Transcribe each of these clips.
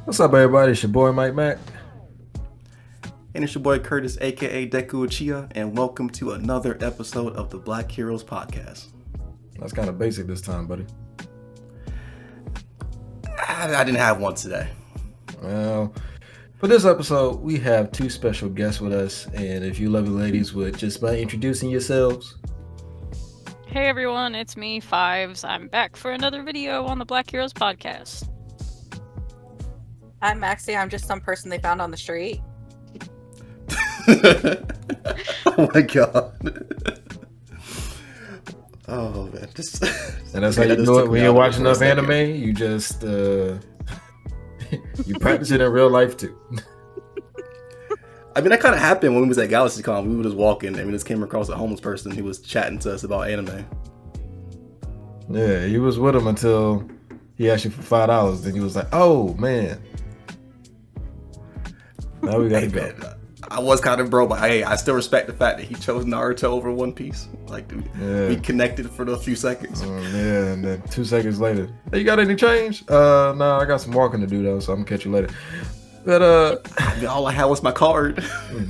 What's up, everybody? It's your boy Mike Mac. And it's your boy Curtis, aka Deku Uchiha, and welcome to another episode of the Black Heroes Podcast. That's kind of basic this time, buddy. I didn't have one today. Well, for this episode, we have two special guests with us, and if you lovely ladies would just by introducing yourselves. Hey everyone, it's me, Fives. I'm back for another video on the Black Heroes Podcast. I'm Maxxie. I'm just some person they found on the street. Oh my god. Oh man. And that's how you do it when you're watching enough anime. You just you practice it in real life too. I mean, that kind of happened when we was at GalaxyCon. We were just walking and we just came across a homeless person who was chatting to us about anime. Yeah, he was with him until he asked you for $5. Then he was like, "Oh man, now we gotta go." Man, I was kind of broke, but hey, I still respect the fact that he chose Naruto over One Piece. Like, dude, we connected for a few seconds. Yeah, and then 2 seconds later, hey, you got any change? No, I got some walking to do though, so I'm gonna catch you later. But all I had was my card.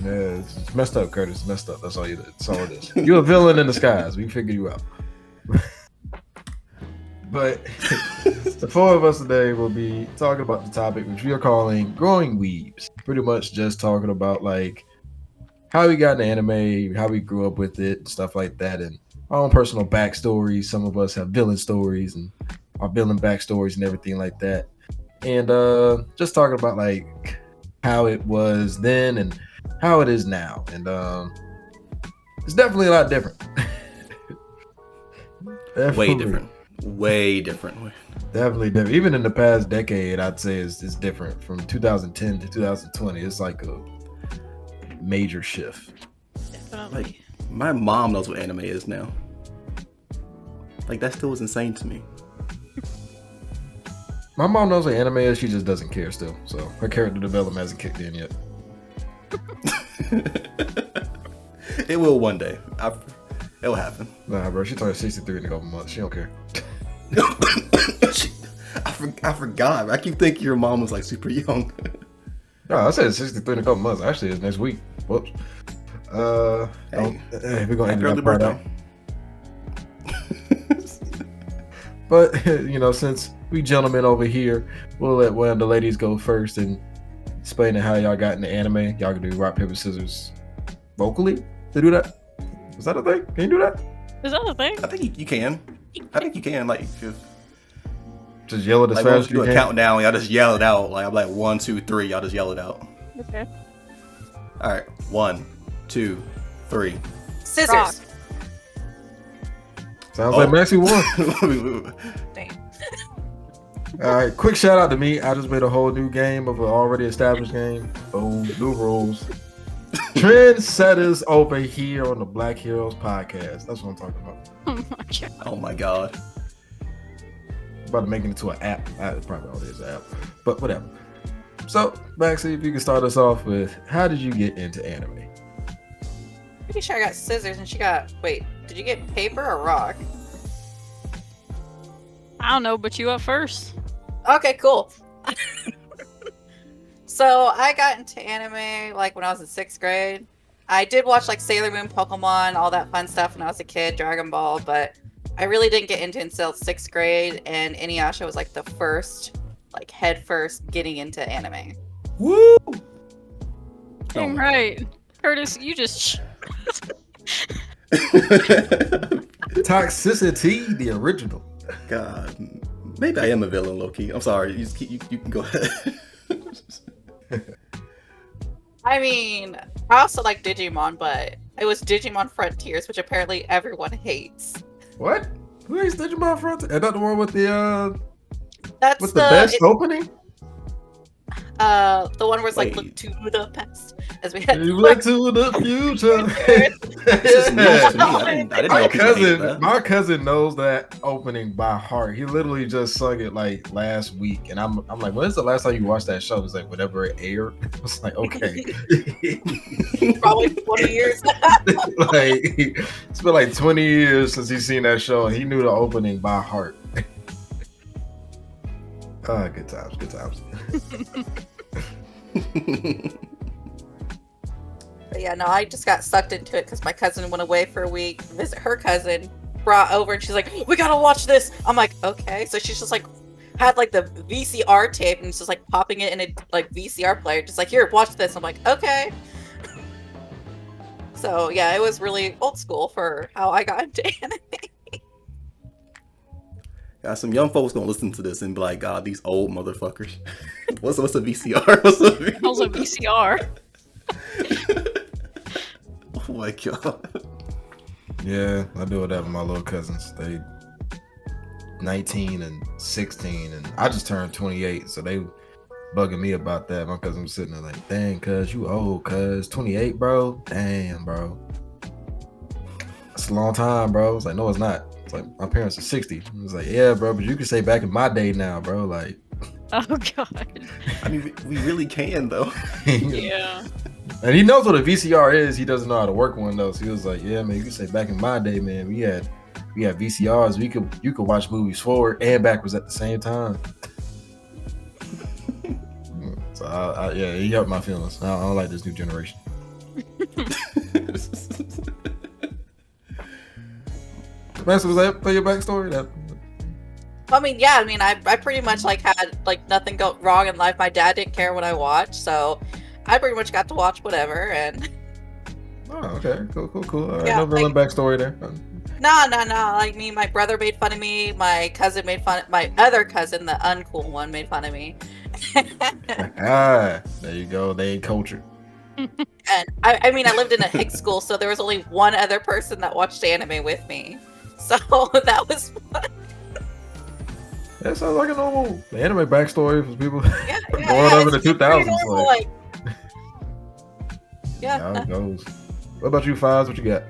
Yeah, it's messed up, Curtis. It's messed up. That's all you did. That's all it is. You're a villain in disguise. We figured you out. But the four of us today will be talking about the topic which we are calling growing weebs. Pretty much just talking about like how we got into anime, how we grew up with it, stuff like that, and our own personal backstories. Some of us have villain stories and our villain backstories and everything like that. And just talking about like how it was then and how it is now. And it's definitely a lot different. Way different. Definitely different. Even in the past decade, I'd say it's different. From 2010 to 2020, it's like a major shift. Definitely. Like, my mom knows what anime is now. Like, that still is insane to me. My mom knows what anime is, she just doesn't care still. So her character development hasn't kicked in yet. It will one day. It'll happen. Nah, bro, she turned 63 in a couple months. She don't care. I forgot. I keep thinking your mom was like super young. No, I said 63 in a couple months. Actually, it's next week. Whoops. We're gonna end that part out. But since we gentlemen over here, we'll let one of the ladies go first and explain how y'all got into anime. Y'all can do rock paper scissors vocally to do that. Is that a thing? Can you do that? Is that a thing? I think you can. I think you can. Like, just yell it as like fast as you do can. A countdown. Y'all just yell it out. Like, I'm like 1, 2, 3. Y'all just yell it out. Okay. All right. 1, 2, 3. Scissors. Rock. Sounds like Maxxie won. Damn. All right, quick shout out to me. I just made a whole new game of an already established game. Boom, new rules. Trendsetters over here on the Black Heroes Podcast. That's what I'm talking about. Oh my god. Oh my god. I'm about to make it into an app. It probably already is an app, but whatever. So, Maxxie, if you can start us off with, how did you get into anime? Pretty sure I got scissors and she got. Wait, did you get paper or rock? I don't know, but you up first. Okay, cool. So I got into anime like when I was in 6th grade. I did watch like Sailor Moon, Pokemon, all that fun stuff when I was a kid, Dragon Ball, but I really didn't get into it until 6th grade, and Inuyasha was like the first, like head first getting into anime. Woo! Dang right. Curtis, you just... Toxicity, the original. God. Maybe I am a villain, low-key. I'm sorry. You can go ahead. I mean, I also like Digimon, but it was Digimon Frontiers, which apparently everyone hates. What? Who is Digimon Front? Is that the one with the That's with the best opening? The one where it's like Wait. look to the past as we head You look to the future. This is news to me. I didn't know people hated that. My cousin knows that opening by heart. He literally just sung it like last week, and I'm like, when's the last time you watched that show? It's like whenever it aired. I was like, okay. probably 20 years. Like it's been like 20 years since he's seen that show, and he knew the opening by heart. Ah, good times, good times. But yeah, no, I just got sucked into it because my cousin went away for a week, visit her cousin, brought over, and she's like, "We gotta watch this." I'm like, "Okay." So she's just like, had like the VCR tape and just like popping it in a like VCR player, just like, "Here, watch this." I'm like, "Okay." So yeah, it was really old school for how I got into anime. Got some young folks gonna listen to this and be like, "God, these old motherfuckers." What's a VCR? What's a VCR? How's a VCR? Oh my god. Yeah, I do that with my little cousins. They 19 and 16, and I just turned 28, so they bugging me about that. My cousin was sitting there like, "Dang, cuz you old, cuz 28, bro. Damn, bro. That's a long time, bro." It's like, "No, it's not." It's like, "My parents are 60." I was like, "Yeah, bro, but you can say back in my day now, bro." Like, Oh god. I mean, we really can though. Yeah. And he knows what a VCR is. He doesn't know how to work one though. So he was like, "Yeah, man, you can say back in my day, man, we had VCRs. You could watch movies forward and backwards at the same time." So yeah, he hurt my feelings. I don't like this new generation. Man, so was that for your backstory? I mean, yeah, I mean, I pretty much like had like nothing go wrong in life. My dad didn't care what I watched, so I pretty much got to watch whatever. And Oh, okay, cool. All right, Yeah, no villain like- backstory there. no. Like me, my brother made fun of me. My cousin made fun. My other cousin, the uncool one, made fun of me. Ah, there you go. They ain't cultured. And I mean, I lived in a hick school, so there was only one other person that watched anime with me. So that was fun. That sounds like a normal anime backstory for people Yeah, growing yeah, up in the it's pretty 2000s. normal, Like, yeah. how it goes. What about you, Fives? What you got?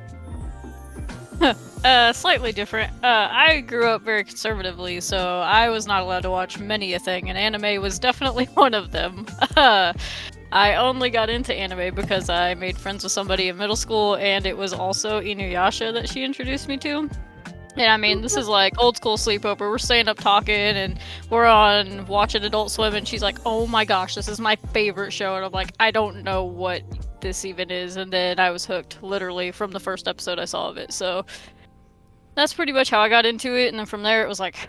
Slightly different. I grew up very conservatively, so I was not allowed to watch many a thing, and anime was definitely one of them. I only got into anime because I made friends with somebody in middle school, and it was also Inuyasha that she introduced me to. And I mean, this is like old school sleepover. We're staying up talking, and we're on watching Adult Swim, and she's like, "Oh my gosh, this is my favorite show." And I'm like, "I don't know what this even is." And then I was hooked, literally, from the first episode I saw of it. So that's pretty much how I got into it. And then from there, it was like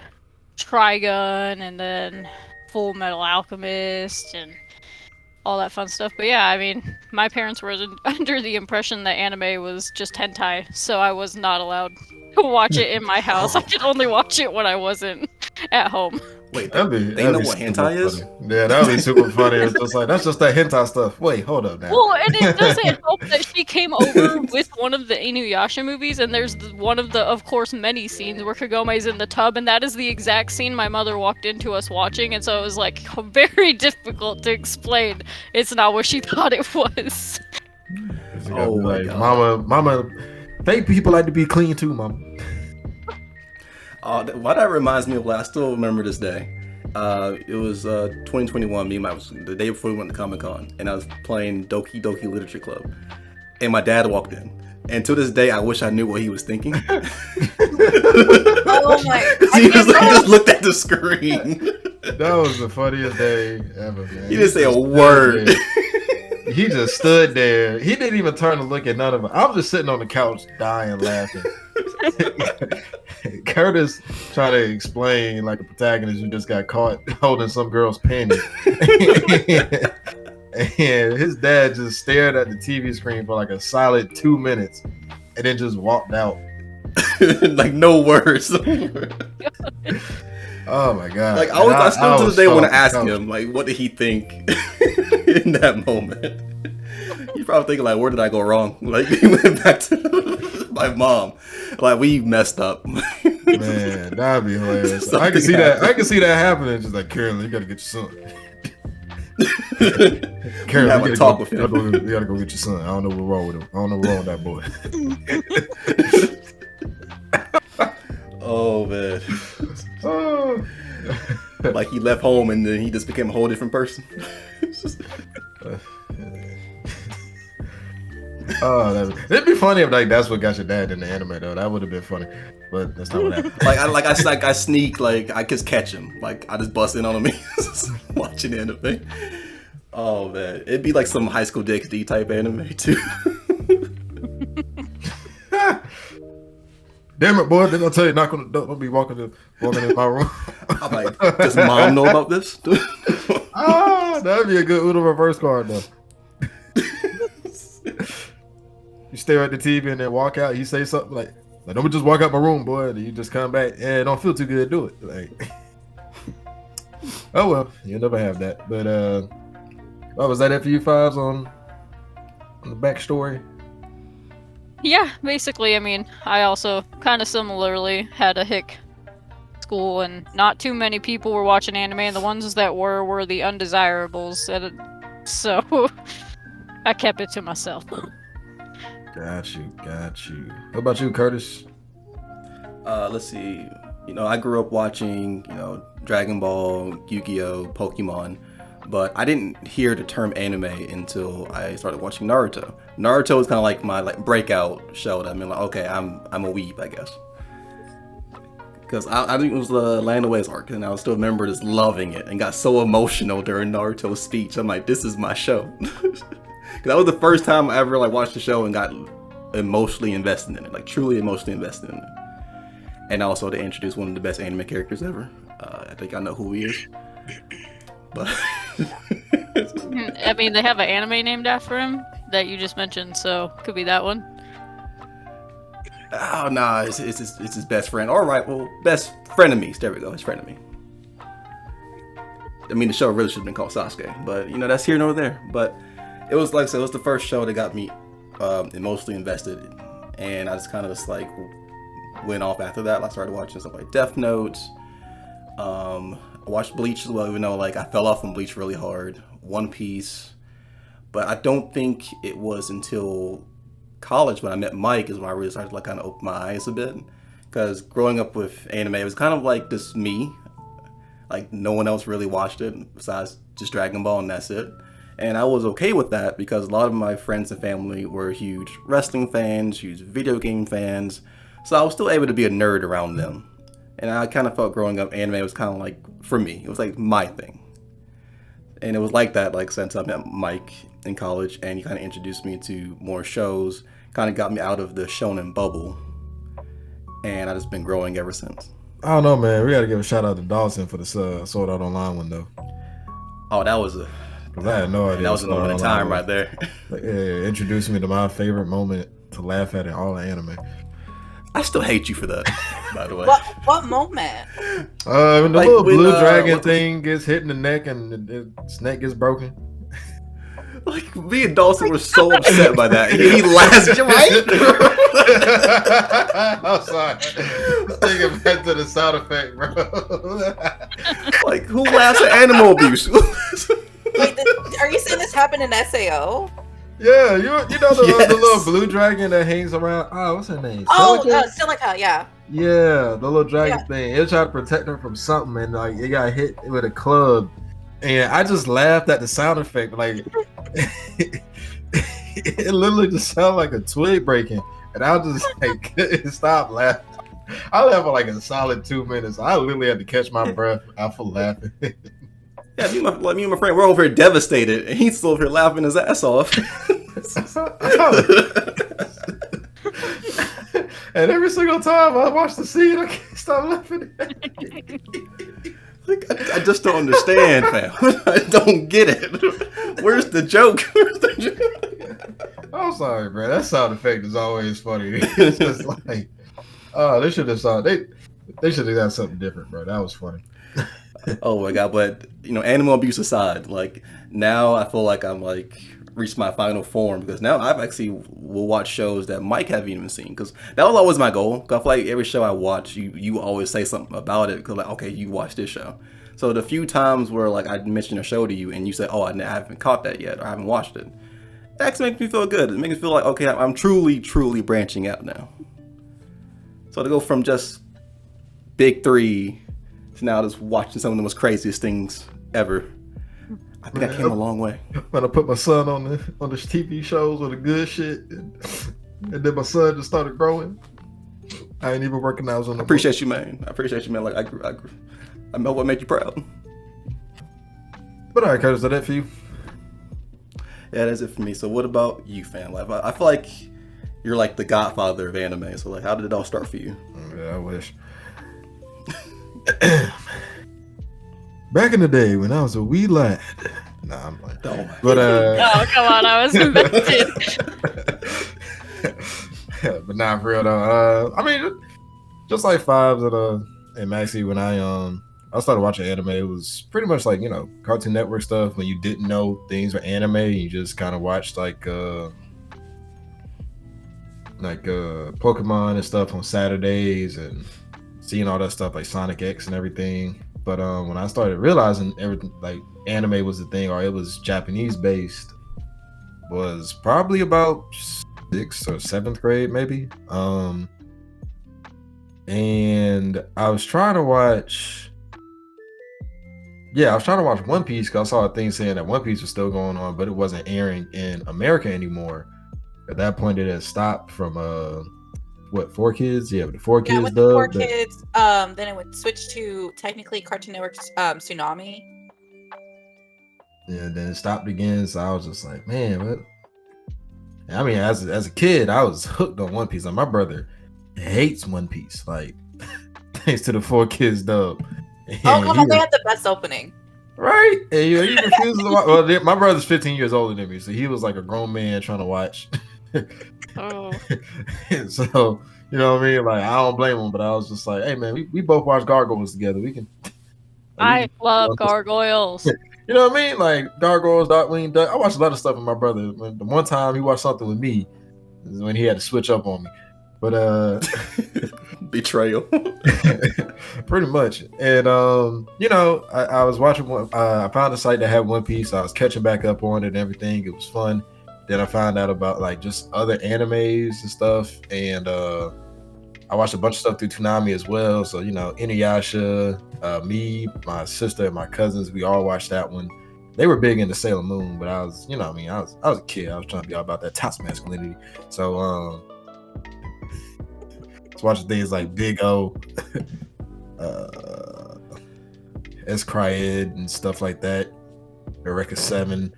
Trigun, and then Full Metal Alchemist, and all that fun stuff. But yeah, I mean, my parents were under the impression that anime was just hentai, so I was not allowed to watch it in my house. I could only watch it when I wasn't at home. Wait, That'd they be know what super hentai is? funny. Yeah, that'd be super funny. It's just like, that's just that hentai stuff. Wait, hold up now. Well, and it doesn't help that she came over with one of the Inuyasha movies, and there's one of the, of course, many scenes where Kagome's in the tub, and that is the exact scene my mother walked into us watching, and so it was like very difficult to explain. It's not what she thought it was. Oh my like, God. mama, fake people like to be clean too, mama. Why that reminds me of, I still remember this day. It was 2021, the day before we went to Comic-Con, and I was playing Doki Doki Literature Club, and my dad walked in. And to this day, I wish I knew what he was thinking. Oh my! He just looked at the screen. That was the funniest day ever, man. He didn't say a word. He just stood there. He didn't even turn to look at none of it. I was just sitting on the couch dying laughing. Curtis trying to explain like a protagonist who just got caught holding some girl's panty. And his dad just stared at the TV screen for like a solid 2 minutes and then just walked out. Like no words. Oh my god! Like I still to this day want to ask couch. him, like, what did he think in that moment? He's probably thinking, like, where did I go wrong? Like, he went back to my mom. Like, we messed up. Man, that'd be hilarious. I can Something see that. happened. I can see that happening. Just like, Carolyn, you gotta get your son. Carolyn, Have a talk with him. You gotta go get your son. I don't know what's wrong with him. I don't know what's wrong with that boy. Oh man. Oh. Like he left home and then he just became a whole different person. It'd be funny if like that's what got your dad in the anime though. That would have been funny, but that's not what happened. I sneak, like I just catch him, like I just bust in on him watching anime. Oh man, it'd be like some High School DxD type anime too. Damn it, boy! Didn't I tell you don't be walking in my room? I'm like, does mom know about this? That'd be a good Uno reverse card though. You stare at the TV and then walk out. You say something like don't just walk out my room, boy. And you just come back and don't feel too good. Do it. Like, oh well, you'll never have that. But was that it for you fives on the backstory? Yeah, basically, I mean, I also kind of similarly had a hick school, and not too many people were watching anime, and the ones that were the undesirables, so I kept it to myself. Got you. What about you, Curtis? Let's see. I grew up watching, Dragon Ball, Yu-Gi-Oh, Pokemon, but I didn't hear the term anime until I started watching Naruto. Naruto was kind of like my breakout show that I mean, like, okay, I'm a weeb, I guess. Because I think it was the Land of Waves arc, and I still remember just loving it and got so emotional during Naruto's speech. I'm like, this is my show. Because that was the first time I ever watched the show and got emotionally invested in it, like truly emotionally invested in it. And also they introduced one of the best anime characters ever. I think I know who he is. But I mean, they have an anime named after him that you just mentioned, so could be that one. Oh no, it's his best friend. All right, well, best frenemies. There we go, his frenemy. I mean, the show really should have been called Sasuke, but that's here nor there. But it was like I said, it was the first show that got me emotionally invested, and I just kind of went off after that. I started watching stuff like Death Note. I watched Bleach as well, even though I fell off on Bleach really hard. One Piece, but I don't think it was until college when I met Mike is when I really started to kind of open my eyes a bit. Because growing up with anime, it was kind of like just me. Like no one else really watched it besides just Dragon Ball, and that's it. And I was okay with that because a lot of my friends and family were huge wrestling fans, huge video game fans. So I was still able to be a nerd around them. And I kind of felt growing up, anime was kind of for me, it was my thing. And it was like that, since I met Mike in college, and he kind of introduced me to more shows, kind of got me out of the shonen bubble. And I've just been growing ever since. I don't know, man. We got to give a shout out to Dawson for the Sword Art Online one, though. Oh, that was I had no idea. That was a moment in time right there. Introduced me to my favorite moment to laugh at in all the anime. I still hate you for that, by the way. What moment? When the little blue dragon thing gets hit in the neck and its neck gets broken. Me and Dawson were so upset by that. He laughed, right? I'm sorry. Thinking back to the sound effect, bro. Who laughs at animal abuse? Wait, are you saying this happened in SAO? Yeah, you know the little blue dragon that hangs around. Oh, what's her name? Silica, yeah. Yeah, the little dragon thing. It tried to protect her from something, and it got hit with a club. And I just laughed at the sound effect. It literally just sounded like a twig breaking, and I just couldn't stop laughing. I laughed for a solid 2 minutes. I literally had to catch my breath out for laughing. Yeah, me and my friend, we're over here devastated, and he's still over here laughing his ass off. And every single time I watch the scene, I can't stop laughing. I just don't understand, fam. I don't get it. Where's the joke? I'm sorry, bro. That sound effect is always funny. It's just they should have they should have done something different, bro. That was funny. Oh my god! But animal abuse aside, now I feel like I'm reached my final form, because now I've actually will watch shows that Mike haven't even seen, because that was always my goal. Cause I feel like every show I watch, you always say something about it, because okay, you watched this show. So the few times where I mention a show to you and you say, oh, I haven't caught that yet, or I haven't watched it, it actually makes me feel good. It makes me feel like, okay, I'm truly branching out now. So to go from just big three to now just watching some of the most craziest things ever, I think I came a long way. When I put my son on the TV shows with the good shit, and then my son just started growing. I ain't even working out on the. I appreciate you, man. Like I grew. I know what made you proud. But all right, Curtis, is that it for you? Yeah, that's it for me. So what about you, fam? Like, I feel like you're like the godfather of anime. So like, how did it all start for you? Yeah, I wish. Back in the day when I was a wee lad. Nah, I'm like, Oh, but Oh, come on, I was invested. but not for real though. I mean, just like Fives and Maxxie, when I started watching anime, it was pretty much like, you know, Cartoon Network stuff when you didn't know things were anime. You just kind of watched like Pokemon and stuff on Saturdays and seeing all that stuff like Sonic X and everything. But when I started realizing everything like anime was the thing, or it was Japanese based, was probably about 6th or 7th grade maybe. And I was trying to watch One Piece because I saw a thing saying that One Piece was still going on, but it wasn't airing in America anymore. At that point, it had stopped from 4 Kids? Yeah, the 4 Kids with the 4 dub. Kids, then it would switch to technically Cartoon Network's Tsunami. Yeah, then it stopped again. So I was just like, man, what? I mean, as a kid, I was hooked on One Piece. Like, my brother hates One Piece, like thanks to the 4 Kids dub. And Come on, they had the best opening. Right? And he refuses to watch. Well, my brother's 15 years older than me, so he was like a grown man trying to watch. Oh. So, you know what I mean? Like, I don't blame him, but I was just like, hey, man, we both watch Gargoyles together. We can. I love gargoyles. You know what I mean? Like, Gargoyles, Darkwing Duck. I watched a lot of stuff with my brother. The one time he watched something with me is when he had to switch up on me. But, betrayal. Pretty much. And you know, I was watching one. I found a site that had One Piece. I was catching back up on it and everything. It was fun. Then I found out about like just other animes and stuff. And I watched a bunch of stuff through Toonami as well. So, you know, Inuyasha, me, my sister, and my cousins, we all watched that one. They were big into Sailor Moon, but I was, you know what I mean, I was a kid. I was trying to be all about that toxic masculinity. So I was watching things like Big O, S Cryed and stuff like that. Eureka 7.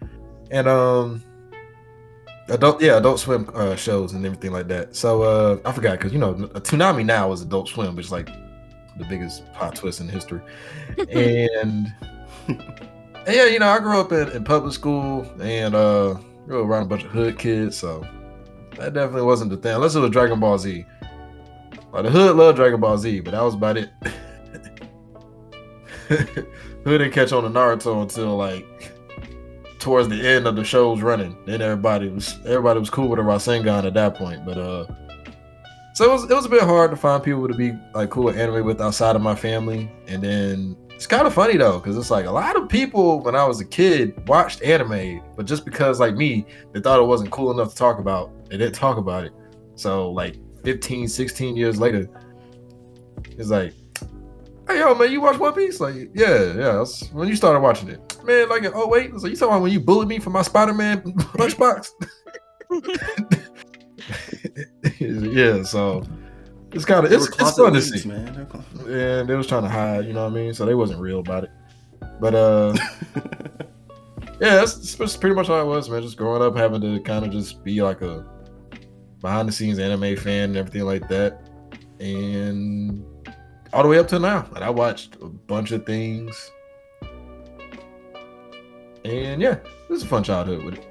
And Adult Swim shows and everything like that. So I forgot because, you know, Toonami now is Adult Swim, which is like the biggest plot twist in history. And yeah, you know, I grew up in public school and grew up around a bunch of hood kids, so that definitely wasn't the thing, unless it was Dragon Ball Z. Like, the hood loved Dragon Ball Z, but that was about it. Hood didn't catch on to Naruto until like towards the end of the show's running. Then everybody was cool with the Rasengan at that point. But so it was a bit hard to find people to be like cool with anime with outside of my family. And then it's kind of funny though, because it's like a lot of people when I was a kid watched anime, but just because like me, they thought it wasn't cool enough to talk about, they didn't talk about it. So like 15, 16 years later, it's like, hey, yo, man, you watch One Piece? Like, yeah. That's when you started watching it. Man, like, oh, wait. So you talking about when you bullied me for my Spider-Man lunchbox? Yeah, so it's kind of, it's fun to see. Man. And they was trying to hide, you know what I mean? So they wasn't real about it. But, yeah, that's pretty much how it was, man. Just growing up, having to kind of just be like a behind-the-scenes anime fan and everything like that. And all the way up to now. And I watched a bunch of things. And yeah, it was a fun childhood with it.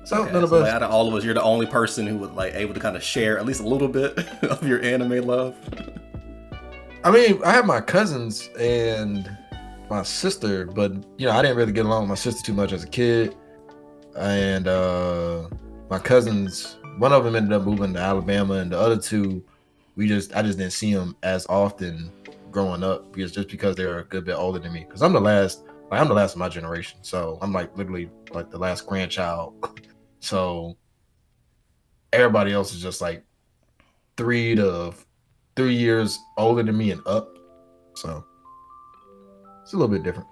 So okay, none of so us. Like, out of all of us, you're the only person who was like able to kind of share at least a little bit of your anime love. I mean, I have my cousins and my sister, but you know, I didn't really get along with my sister too much as a kid. And my cousins, one of them ended up moving to Alabama, and the other two, I just didn't see them as often growing up because they're a good bit older than me. Because I'm the last of my generation, so I'm like literally like the last grandchild. So everybody else is just like 3 years older than me and up. So it's a little bit different.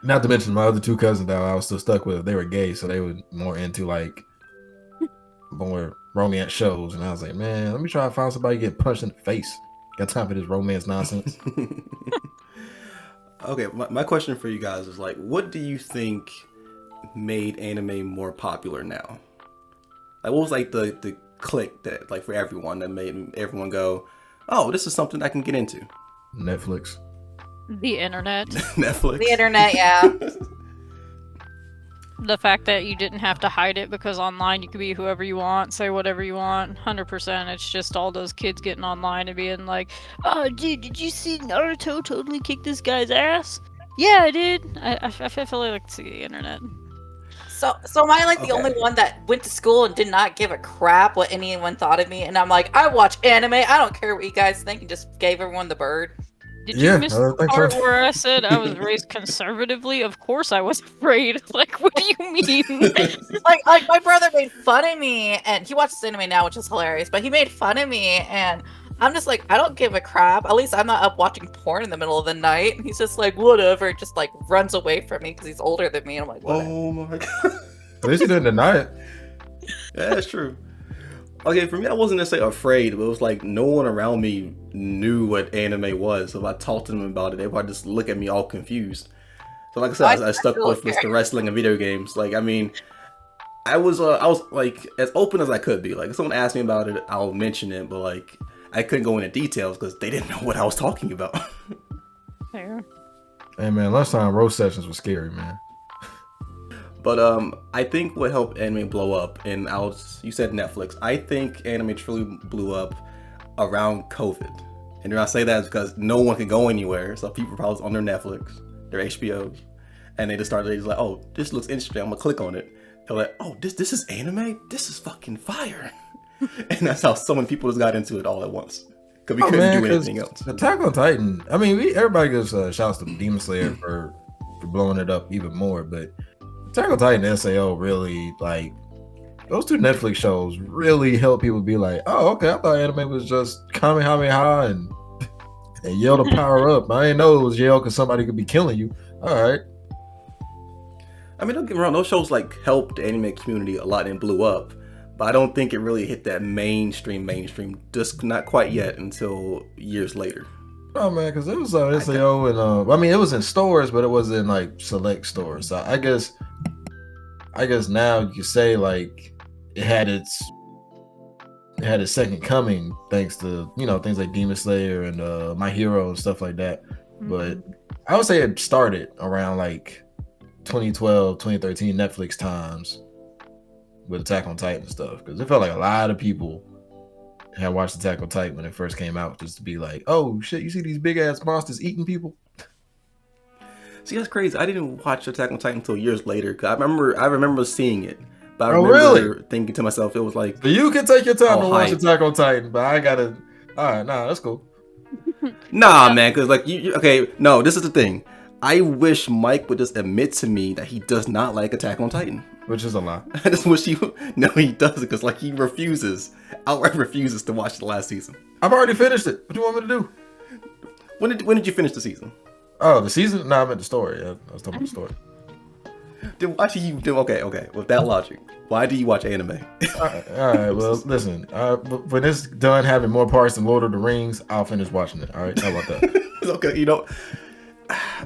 Not to mention my other two cousins that I was still stuck with. They were gay, so they were more into like more romance shows. And I was like, man, let me try to find somebody get punched in the face. Got time for this romance nonsense. Okay, my question for you guys is like, what do you think made anime more popular now? Like, what was like the click that like for everyone that made everyone go, oh, this is something I can get into? Netflix. The internet. Netflix. The internet, yeah. The fact that you didn't have to hide it because online you could be whoever you want, say whatever you want. 100%. It's just all those kids getting online and being like, "Oh, dude, did you see Naruto totally kick this guy's ass?" Yeah, I did. I feel like it's the internet. So am I like the only one that went to school and did not give a crap what anyone thought of me? And I'm like, I watch anime. I don't care what you guys think, and just gave everyone the bird. Did Yeah, you miss the I think part so. where I said I was raised conservatively? Of course I was afraid. Like, what do you mean? like my brother made fun of me, and he watches anime now, which is hilarious. But he made fun of me, and I'm just like, I don't give a crap. At least I'm not up watching porn in the middle of the night. And he's just like, whatever, just like runs away from me because he's older than me. And I'm like, whatever. Oh my god. At least you didn't deny it. Yeah, that's true. Okay, for me, I wasn't necessarily afraid, but it was like no one around me knew what anime was. So if I talked to them about it, they would probably just look at me all confused. So like I said, I stuck with just the wrestling and video games. Like, I mean, I was like as open as I could be. Like, if someone asked me about it, I'll mention it, but like I couldn't go into details because they didn't know what I was talking about. Fair. Hey man, lunchtime roast sessions was scary, man. But I think what helped anime blow up, and you said Netflix. I think anime truly blew up around COVID. And when I say that is because no one can go anywhere, so people probably on their Netflix, their HBOs, and they just like, oh, this looks interesting. I'm gonna click on it. They're like, oh, this is anime. This is fucking fire. And that's how so many people just got into it all at once because we couldn't do anything else. Attack on Titan. I mean, everybody gives shouts to Demon Slayer for blowing it up even more, but Attack on Titan and SAO really, like, those two Netflix shows really help people be like, oh, okay, I thought anime was just Kamehameha and yell to power up. I didn't know it was yell because somebody could be killing you. All right. I mean, don't get me wrong, those shows like helped the anime community a lot and blew up, but I don't think it really hit that mainstream, just not quite yet until years later. Oh man, because it was SAO and I mean, it was in stores, but it was in like select stores. So I guess now you could say like it had its second coming thanks to things like Demon Slayer and My Hero and stuff like that. Mm-hmm. But I would say it started around like 2012, 2013 Netflix times with Attack on Titan and stuff, because it felt like a lot of people had watched Attack on Titan when it first came out, just to be like, oh shit, you see these big ass monsters eating people? See, that's crazy. I didn't watch Attack on Titan until years later. Cause I remember seeing it, but I remember thinking to myself, it was like, so you can take your time to watch Attack on Titan, but I gotta. All right, nah, that's cool. Nah, man, because like no, this is the thing. I wish Mike would just admit to me that he does not like Attack on Titan. Which is a lie. I just wish he doesn't, because like he outright refuses to watch the last season. I've already finished it. What do you want me to do? When did you finish the season? Oh, the season? No, I meant the story. I was talking about the story. Then why do you do? Okay. With that logic, why do you watch anime? All right. Well, listen. When it's done having more parts than Lord of the Rings, I'll finish watching it. All right. How about that? Okay.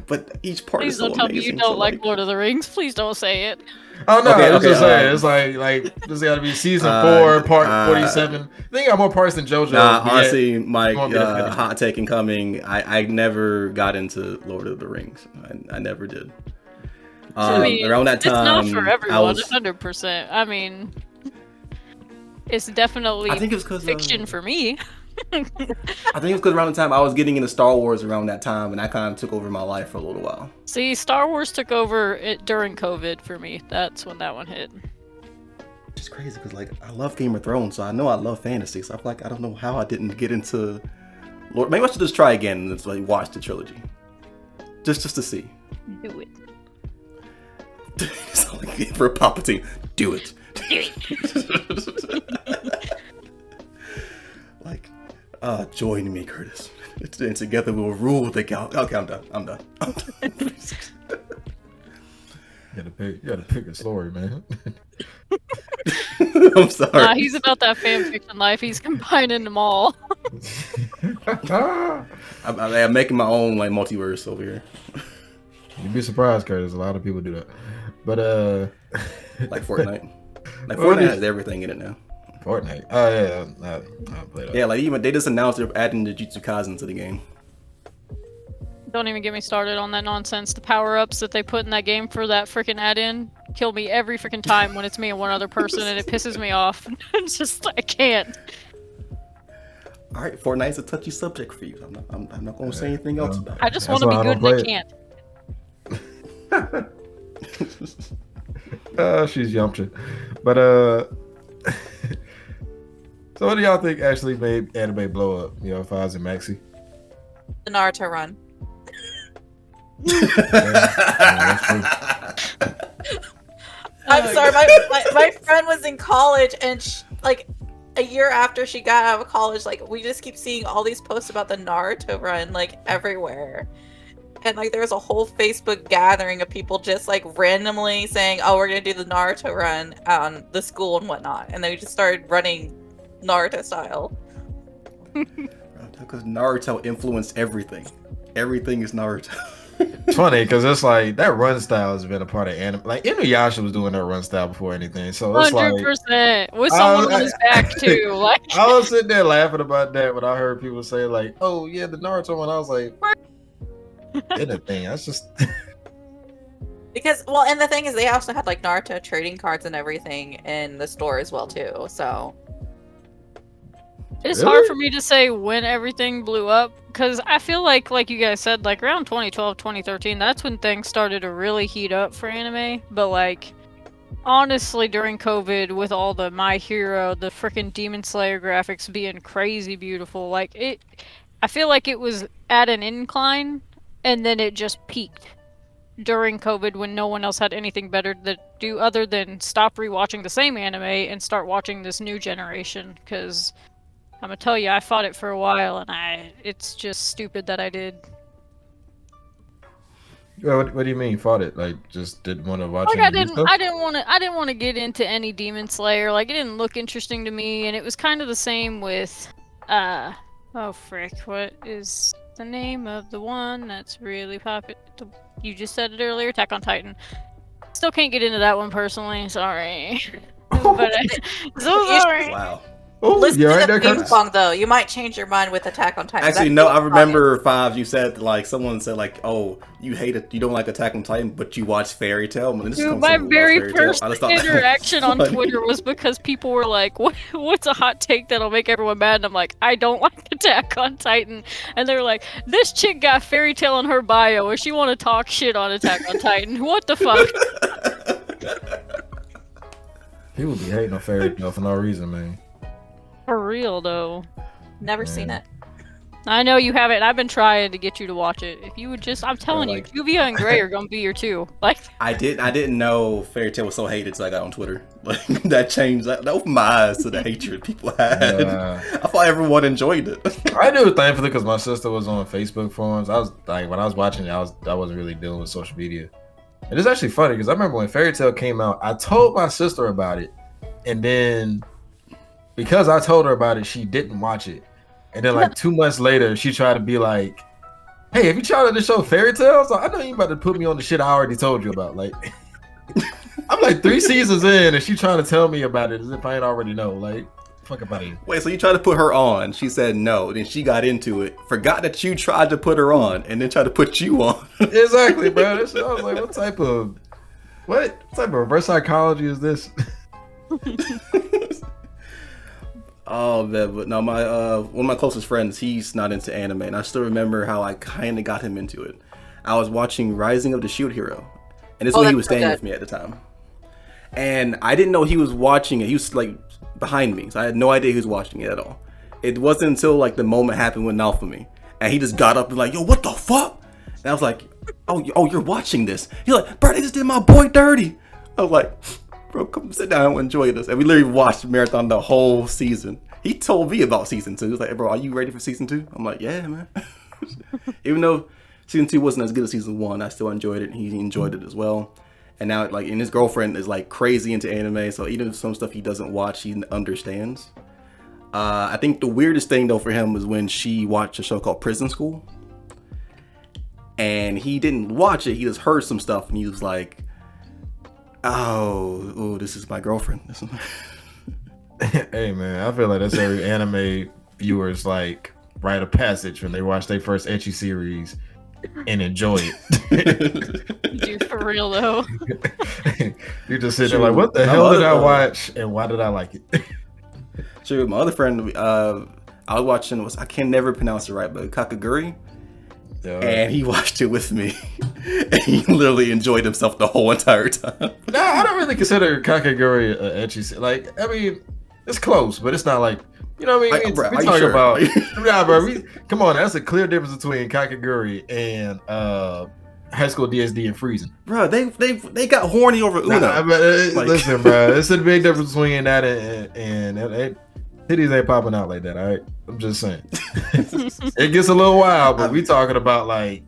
But each part Please is so don't tell me you don't like Lord of the Rings. Please don't say it. Oh no, I was just saying, it's like there's got to be season 4, part 47. I think I got more parts than JoJo. Nah, honestly, Mike, hot take incoming. I never got into Lord of the Rings. I never did. I mean, around that time, it's not for everyone. 100%. I mean, it's definitely fiction for me. I think it's because around the time I was getting into Star Wars around that time, and that kind of took over my life for a little while. See, Star Wars took over during COVID for me. That's when that one hit. Which is crazy because like I love Game of Thrones, so I know I love fantasy. So I feel like I don't know how I didn't get into Lord. Maybe I should just try again and just like watch the trilogy, just to see. Do it. It's like for Palpatine. Do it. Like. Join me, Curtis. And together we'll rule the gal. Okay, I'm done. gotta pick a story, man. I'm sorry. Nah, he's about that fanfiction life. He's combining them all. I'm making my own like multiverse over here. You'd be surprised, Curtis. A lot of people do that. But Like Fortnite. Like What Fortnite is- has everything in it now. Fortnite. Oh yeah, I played that. Yeah, like even they just announced they're adding the Jujutsu Kaisen to the game. Don't even get me started on that nonsense. The power-ups that they put in that game for that freaking add-in kill me every freaking time when it's me and one other person, and it pisses me off. It's just, I can't. All right, Fortnite's a touchy subject for you. I'm not going to say anything else about it. I just That's want to why be I good don't and I play can't. She's Yamcha. But so what do y'all think actually made anime blow up? You know, if I was in Maxxie. The Naruto run. That's true. I'm sorry, my friend was in college, and like a year after she got out of college, like we just keep seeing all these posts about the Naruto run like everywhere. And like there's a whole Facebook gathering of people just like randomly saying, "Oh, we're gonna do the Naruto run on the school and whatnot," and they just started running Naruto style. Because Naruto influenced everything. Everything is Naruto. It's funny because it's like that run style has been a part of anime. Like Inuyasha was doing that run style before anything, so it's like 100%. With someone on his back too. Like, I was sitting there laughing about that when I heard people say like, "Oh yeah, the Naruto one." I was like, "What?" Anything? That's just Because well, and the thing is, they also had like Naruto trading cards and everything in the store as well too. So it's Really? hard for me to say when everything blew up, because I feel like you guys said, like around 2012, 2013, that's when things started to really heat up for anime. But like, honestly, during COVID, with all the My Hero, the freaking Demon Slayer graphics being crazy beautiful, like I feel like it was at an incline, and then it just peaked during COVID when no one else had anything better to do other than stop rewatching the same anime and start watching this new generation, because I'm gonna tell you, I fought it for a while, and it's just stupid that I did. what do you mean fought it? Like just didn't want to watch Like any I new didn't stuff? want to get into any Demon Slayer. Like it didn't look interesting to me, and it was kind of the same with oh frick, what is the name of the one that's really popular? You just said it earlier, Attack on Titan. Still can't get into that one personally. Sorry, but so sorry. Wow. Oh, listen you to alright the there, theme Curtis? song though. You might change your mind with Attack on Titan. Actually, That no, theme I song remember Five. You said like someone said like, "Oh, you don't like Attack on Titan, but you watch Fairy Tail." I mean, this Dude, comes my from very Fairy Tail. first I just thought that was interaction on funny. Twitter was because people were like, what's a hot take that'll make everyone mad? And I'm like, I don't like Attack on Titan. And they're like, this chick got Fairy Tail in her bio, and she want to talk shit on Attack on Titan. What the fuck? People be hating on Fairy Tail for no reason, man. For real, though. Never seen it. I know you haven't. I've been trying to get you to watch it. If you would just, I'm telling like- you, Juvia and Gray are gonna be your two. Like, I didn't know Fairy Tail was so hated, so I got on Twitter. Like that changed. That opened my eyes to the hatred people had. Yeah. I thought everyone enjoyed it. I knew it thankfully because my sister was on Facebook forums. I was like, when I was watching it, I wasn't really dealing with social media. And it's actually funny because I remember when Fairy Tail came out, I told my sister about it, and then because I told her about it, she didn't watch it. And then like 2 months later, she tried to be like, "Hey, have you tried the show Fairy Tail?" So I know you about to put me on the shit I already told you about. Like, I'm like 3 seasons in, and she trying to tell me about it as if I ain't already know. Like, fuck about it. Wait, so you tried to put her on? She said no. Then she got into it, forgot that you tried to put her on, and then tried to put you on. Exactly, bro. This shit, I was like, what type of reverse psychology is this? Oh man, but no, my one of my closest friends, he's not into anime, and I still remember how I kind of got him into it. I was watching Rising of the Shield Hero, and this is when he was that's so staying good. with me at the time, and I didn't know he was watching it. He was like behind me, so I had no idea he was watching it at all. It wasn't until like the moment happened with Naofumi, and he just got up and like, "Yo, what the fuck?" And I was like, "Oh, you're watching this?" He's like, "Bro, they just did my boy dirty." I was like, "Bro, come sit down and enjoy this." And we literally watched marathon the whole season. He told me about season 2. He was like, "Hey, bro, are you ready for season 2?" I'm like, "Yeah, man." Even though season 2 wasn't as good as season 1, I still enjoyed it, and he enjoyed it as well. And now, like, and his girlfriend is like crazy into anime, so even if some stuff he doesn't watch, he understands. I think the weirdest thing though for him was when she watched a show called Prison School, and he didn't watch it. He just heard some stuff, and he was like, "Oh, this is my girlfriend." This is my... Hey man, I feel like that's every anime viewer's like rite of passage when they watch their first ecchi series and enjoy it. Dude, for real though. You're just sitting there like, what the hell did I watch and why did I like it? Sure, my other friend, I was watching, I can never pronounce it right, but Kakaguri, and he watched it with me, and he literally enjoyed himself the whole entire time. No, I don't really consider Kakaguri ecchi. Like, I mean, it's close, but it's not like, you know what I mean? We talk about, nah, bro. Come on, that's a clear difference between Kakaguri and High School DxD and Freezing. Bro, they got horny over Uno. Nah, but, listen, bro, it's a big difference between that and titties ain't popping out like that. All right, I'm just saying. It gets a little wild, but we talking about like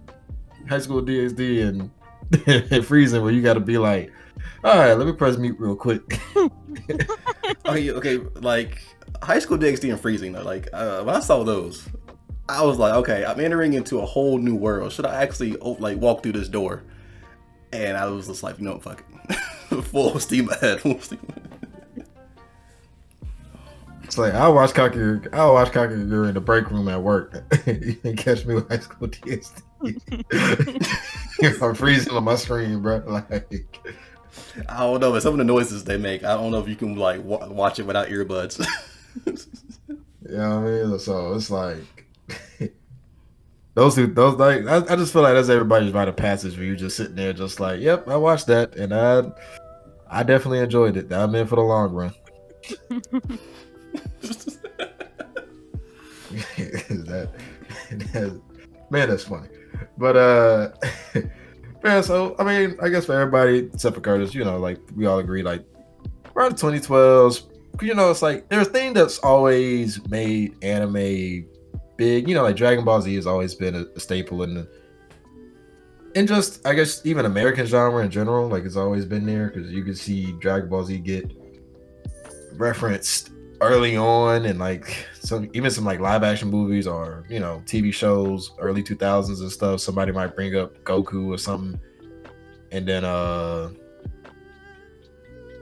High School DxD and Freezing, where you got to be like, all right, let me press mute real quick. Okay, like High School DxD and Freezing though. Like when I saw those, I was like, okay, I'm entering into a whole new world. Should I actually like walk through this door? And I was just like, you know, fuck it, full steam ahead. It's like I'll watch Kakaguri in the break room at work. You can catch me with High School DxD. I'm freezing on my screen, bro. Like, I don't know, but some of the noises they make, I don't know if you can like watch it without earbuds. You know what I mean? So it's like those like I just feel like that's everybody's rite of passage where you just sitting there just like, yep, I watched that and I definitely enjoyed it. I'm in for the long run. Man, that's funny. But man, so I mean, I guess for everybody except for Curtis, you know, like we all agree, like around the 2012s, you know, it's like there's a thing that's always made anime big. You know, like Dragon Ball Z has always been a staple in just I guess even American genre in general. Like it's always been there because you can see Dragon Ball Z get referenced early on, and like some like live action movies or, you know, TV shows early 2000s and stuff. Somebody might bring up Goku or something, and then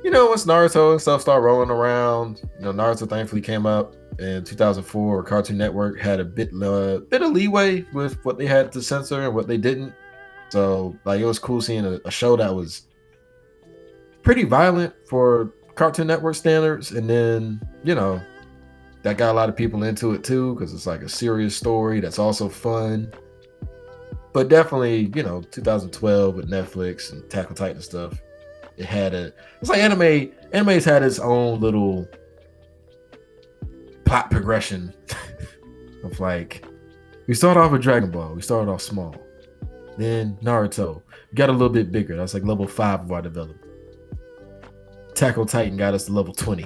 you know, once Naruto and stuff start rolling around, you know, Naruto thankfully came up in 2004, where Cartoon Network had a bit of leeway with what they had to censor and what they didn't. So like it was cool seeing a show that was pretty violent for Cartoon Network standards, and then, you know, that got a lot of people into it too because it's like a serious story that's also fun. But definitely, you know, 2012 with Netflix and Attack on Titan stuff, it's like anime's had its own little plot progression of like, we started off with Dragon Ball, we started off small, then Naruto got a little bit bigger, that's like level 5 of our development. Attack on Titan got us to level 20.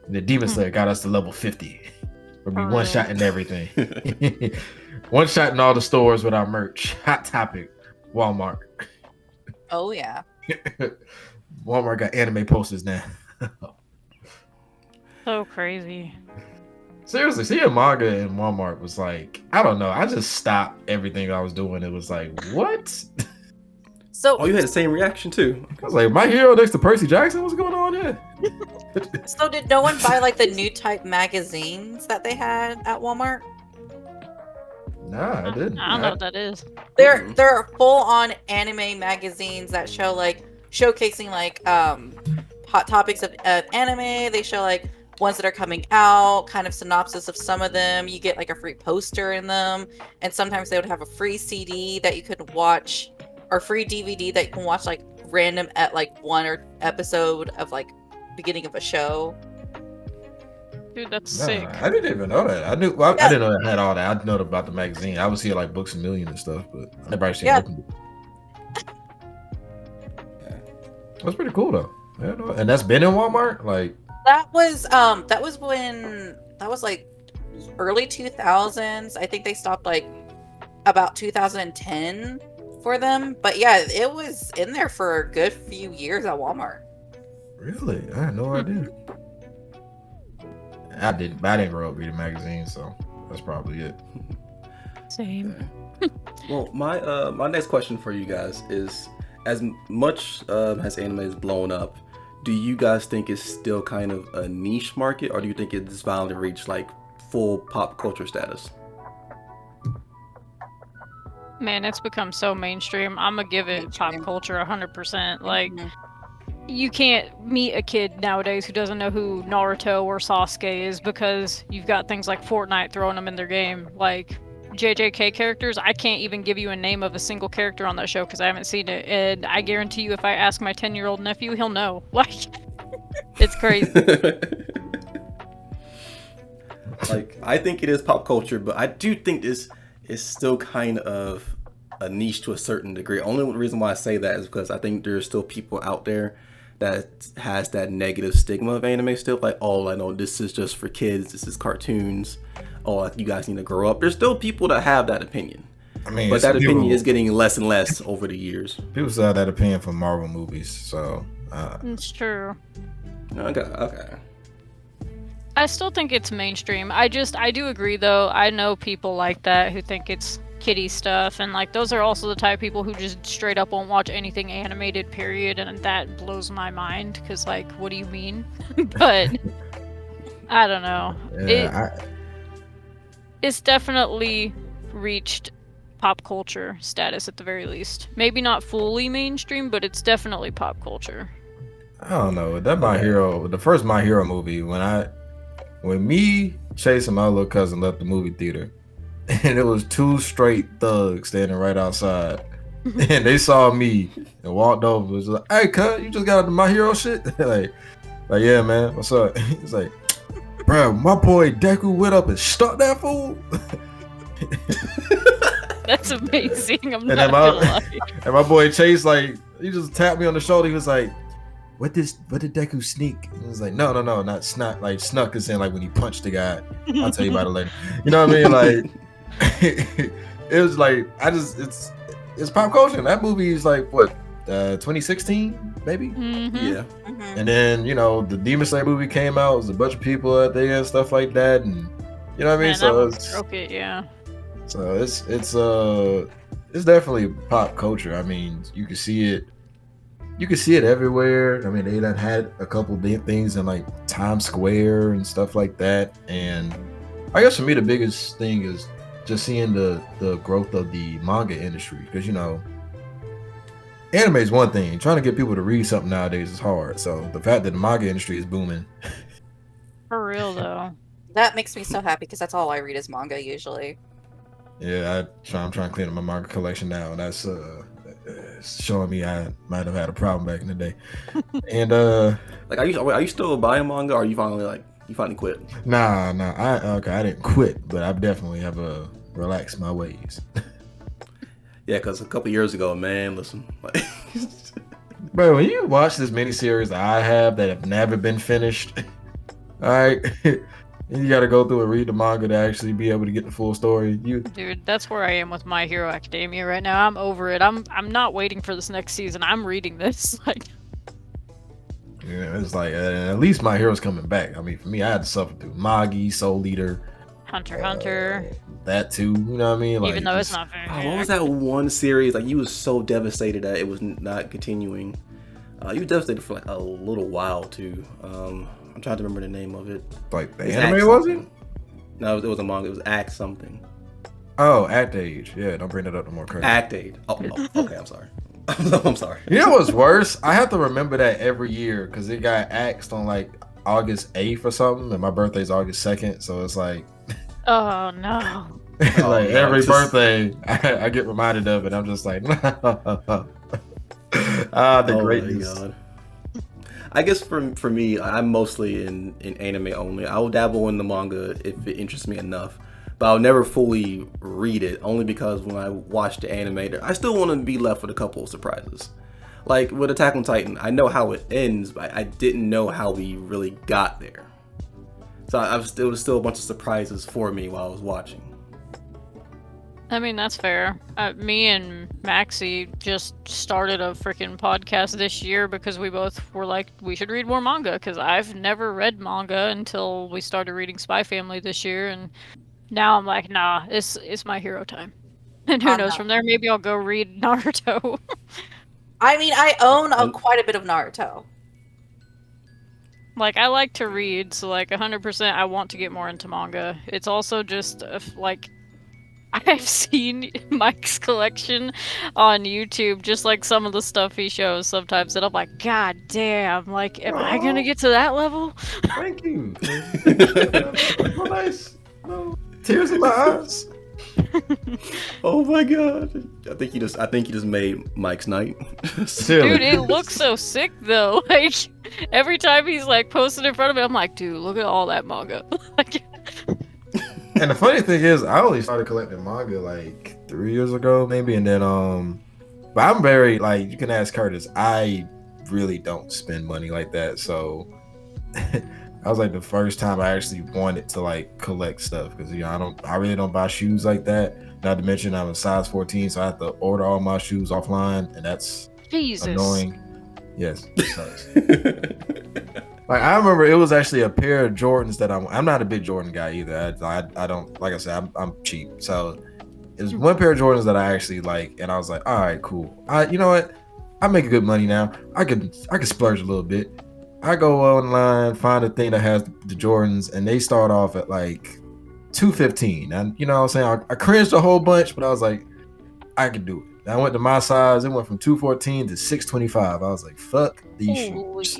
And the Demon Slayer got us to level 50. We'll be one shot in everything. One shot in all the stores with our merch. Hot Topic, Walmart. Oh yeah. Walmart got anime posters now. So crazy. Seriously, seeing manga in Walmart was like, I don't know. I just stopped everything I was doing. It was like, what? So You had the same reaction too. I was like, My Hero next to Percy Jackson? What's going on here? So did no one buy like the new type magazines that they had at Walmart? Nah, I didn't. I don't know what that is. They're full on anime magazines that show like showcasing like hot topics of anime. They show like ones that are coming out, kind of synopsis of some of them. You get like a free poster in them, and sometimes they would have a free CD that you could watch, or free DVD that you can watch like random at like one or episode of like beginning of a show. Dude, that's sick. I didn't even know that. I didn't know it had all that. I know about the magazine. I would see like Books a Million and stuff, but I never actually opened it. That's pretty cool though. Yeah, and that's been in Walmart. Like that was like early 2000s. I think they stopped like about 2010. for them. But yeah, it was in there for a good few years at Walmart. Really? I had no idea. I didn't grow up reading magazines, so that's probably it. Same. Well, my next question for you guys is, as much as anime is blown up, do you guys think it's still kind of a niche market, or do you think it's finally reached like full pop culture status? Man, it's become so mainstream. I'm gonna give it Mainstream. pop culture 100%. Like, Mhm. you can't meet a kid nowadays who doesn't know who Naruto or Sasuke is because you've got things like Fortnite throwing them in their game. Like, JJK characters, I can't even give you a name of a single character on that show because I haven't seen it. And I guarantee you, if I ask my 10-year-old nephew, he'll know. Like, it's crazy. Like, I think it is pop culture, but I do think this is still kind of a niche to a certain degree. Only reason why I say that is because I think there's still people out there that has that negative stigma of anime still. Like, oh, I know this is just for kids. This is cartoons. Oh, like, you guys need to grow up. There's still people that have that opinion. I mean, But that opinion is getting less and less over the years. people still have that opinion for Marvel movies, so It's true. Okay. I still think it's mainstream. I do agree though. I know people like that who think it's kiddie stuff, and like those are also the type of people who just straight up won't watch anything animated, period, and that blows my mind because like, what do you mean? But I don't know. It's definitely reached pop culture status at the very least. Maybe not fully mainstream, but it's definitely pop culture. I don't know. That the first My Hero movie, when me, Chase, and my little cousin left the movie theater, and it was two straight thugs standing right outside, and they saw me and walked over. It was like, "Hey, cuz, you just got the My Hero shit?" like, yeah, man, what's up? He's like, "Bro, my boy Deku went up and stuck that fool." That's amazing. I'm And not gonna lie. And my boy Chase, like, he just tapped me on the shoulder. He was like, what did Deku sneak? And he was like, no, not snuck. Like, snuck is saying like when he punched the guy. I'll tell you about it later. You know what I mean? Like, it was like, it's pop culture. That movie is like, what, 2016, maybe? Mhm. Yeah. Mhm. And then, you know, the Demon Slayer movie came out. It was a bunch of people at there and stuff like that. And, you know what I mean? Man, So that one it's, broke it, yeah. so it's definitely pop culture. I mean, you can see it everywhere. I mean, they done had a couple of things in like Times Square and stuff like that. And I guess for me the biggest thing is just seeing the growth of the manga industry, because, you know, anime is one thing. Trying to get people to read something nowadays is hard. So the fact that the manga industry is booming. For real though. That makes me so happy because that's all I read is manga usually. Yeah, I'm trying to clean up my manga collection now. That's showing me I might have had a problem back in the day. And Like, are you still buying manga, or are you finally quit? nah, I didn't quit, but I definitely have relaxed my ways. Yeah, because a couple years ago, man, listen, like, Bro, when you watch this miniseries that I have that have never been finished, all right, and you got to go through and read the manga to actually be able to get the full story. Dude, that's where I am with My Hero Academia right now. I'm over it. I'm not waiting for this next season. I'm reading this. Like, Yeah, it's like at least My Hero's coming back. I mean, for me, I had to suffer through Magi, Soul Eater, Hunter x Hunter. that too. You know what I mean? Like, Even though it's just- not very oh, what was that one series? Like, you was so devastated that it was not continuing. You were devastated for like a little while too. I'm trying to remember the name of it. like the It's anime, Act was it? something. No, it was a manga. It was Act something. Oh, Act Age. Yeah, don't bring that up no more. Crazy. Act Aid. Oh, okay. I'm sorry. I'm sorry. You know what's worse? I have to remember that every year because it got axed on like August 8th or something, and my birthday's August 2nd, so it's like Oh no. like no, every just- birthday I get reminded of it. I'm just like the Oh greatness. my God. I guess for me, I'm mostly in anime only. I'll dabble in the manga if it interests me enough, but I'll never fully read it, only because when I watch the anime, I still want to be left with a couple of surprises. Like with Attack on Titan, I know how it ends, but I didn't know how we really got there. So it was still a bunch of surprises for me while I was watching. I mean, that's fair. Me and Maxxie just started a freaking podcast this year because we both were like, we should read more manga. Because I've never read manga until we started reading Spy Family this year, and now I'm like, nah, it's my hero time. And who knows, No. from there maybe I'll go read Naruto. I mean, I own quite a bit of Naruto. Like, I like to read, so like 100% I want to get more into manga. It's also just like, I've seen Mike's collection on YouTube, just like some of the stuff he shows sometimes, and I'm like, God damn, like, am I gonna get to that level? Thank you. Oh, nice. No tears in my eyes. Oh my god! I think you just made Mike's night. Silly. Dude, it looks so sick though. Like, every time he's like posted in front of me, I'm like, dude, look at all that manga. Like, And the funny thing is, I only started collecting manga like 3 years ago, maybe, and then but I'm very like, you can ask Curtis. I really don't spend money like that, so that was like the first time I actually wanted to like collect stuff because I really don't buy shoes like that. Not to mention I'm a size 14, so I have to order all my shoes offline, and that's Jesus. annoying. Yes, it sucks. Like I remember, it was actually a pair of Jordans that I'm not a big Jordan guy either. I don't, like I said, I'm cheap. So it was one pair of Jordans that I actually like, and I was like, all right, cool. You know what? I make good money now. I could splurge a little bit. I go online, find a thing that has the Jordans, and they start off at like $215. And you know what I'm saying? I cringed a whole bunch, but I was like, I could do it. I went to my size. It went from $214 to $625. I was like, fuck these shoes.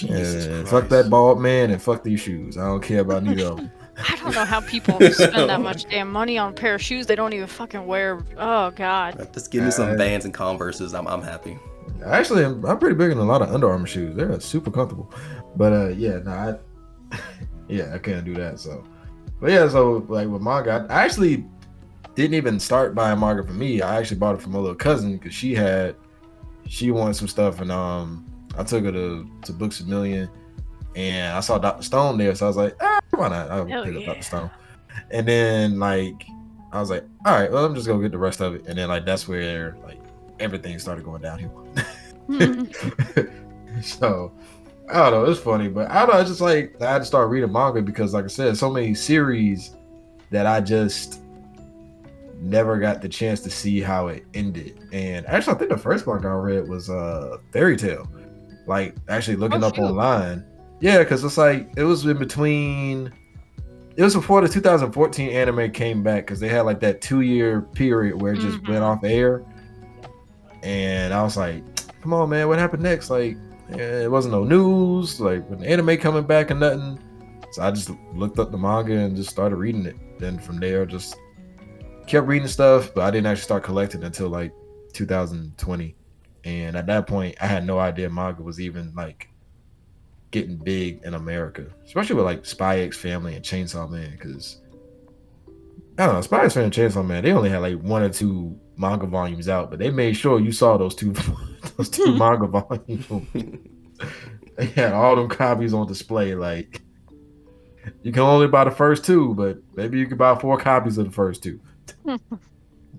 Yeah, fuck that bald man and fuck these shoes. I don't care about neither of them. I don't know how people spend that much damn money on a pair of shoes they don't even fucking wear. Oh god. Just give me some Vans and Converses. I'm happy. Actually, I'm pretty big in a lot of Under Armour shoes. They're super comfortable. But yeah, no, I can't do that. So, but yeah, so like with manga, I actually didn't even start buying manga for me. I actually bought it from my little cousin because she wanted some stuff, and I took her to Books A Million, and I saw Dr. Stone there, so I was like, why not? I'll pick up Dr. Stone. And then like I was like, all right, well, I'm just gonna get the rest of it, and then like that's where like everything started going downhill. So I don't know, it's funny, but I don't know, it's just like I had to start reading manga because, like I said, so many series that I just never got the chance to see how it ended. And actually, I think the first manga I read was Fairy Tail. Like actually looking up online, yeah, because it's like it was in between. It was before the 2014 anime came back because they had like that 2-year period where it just went off air, and I was like, come on, man, what happened next? Like, it wasn't no news, like when the anime coming back and nothing. So I just looked up the manga and just started reading it. Then from there, just kept reading stuff, but I didn't actually start collecting until like 2020. And at that point, I had no idea manga was even like getting big in America, especially with like Spy X Family and Chainsaw Man. Because I don't know, Spy X Family and Chainsaw Man, they only had like 1 or 2 manga volumes out, but they made sure you saw those two manga volumes. They had all them copies on display. Like, you can only buy the first 2, but maybe you could buy 4 copies of the first 2.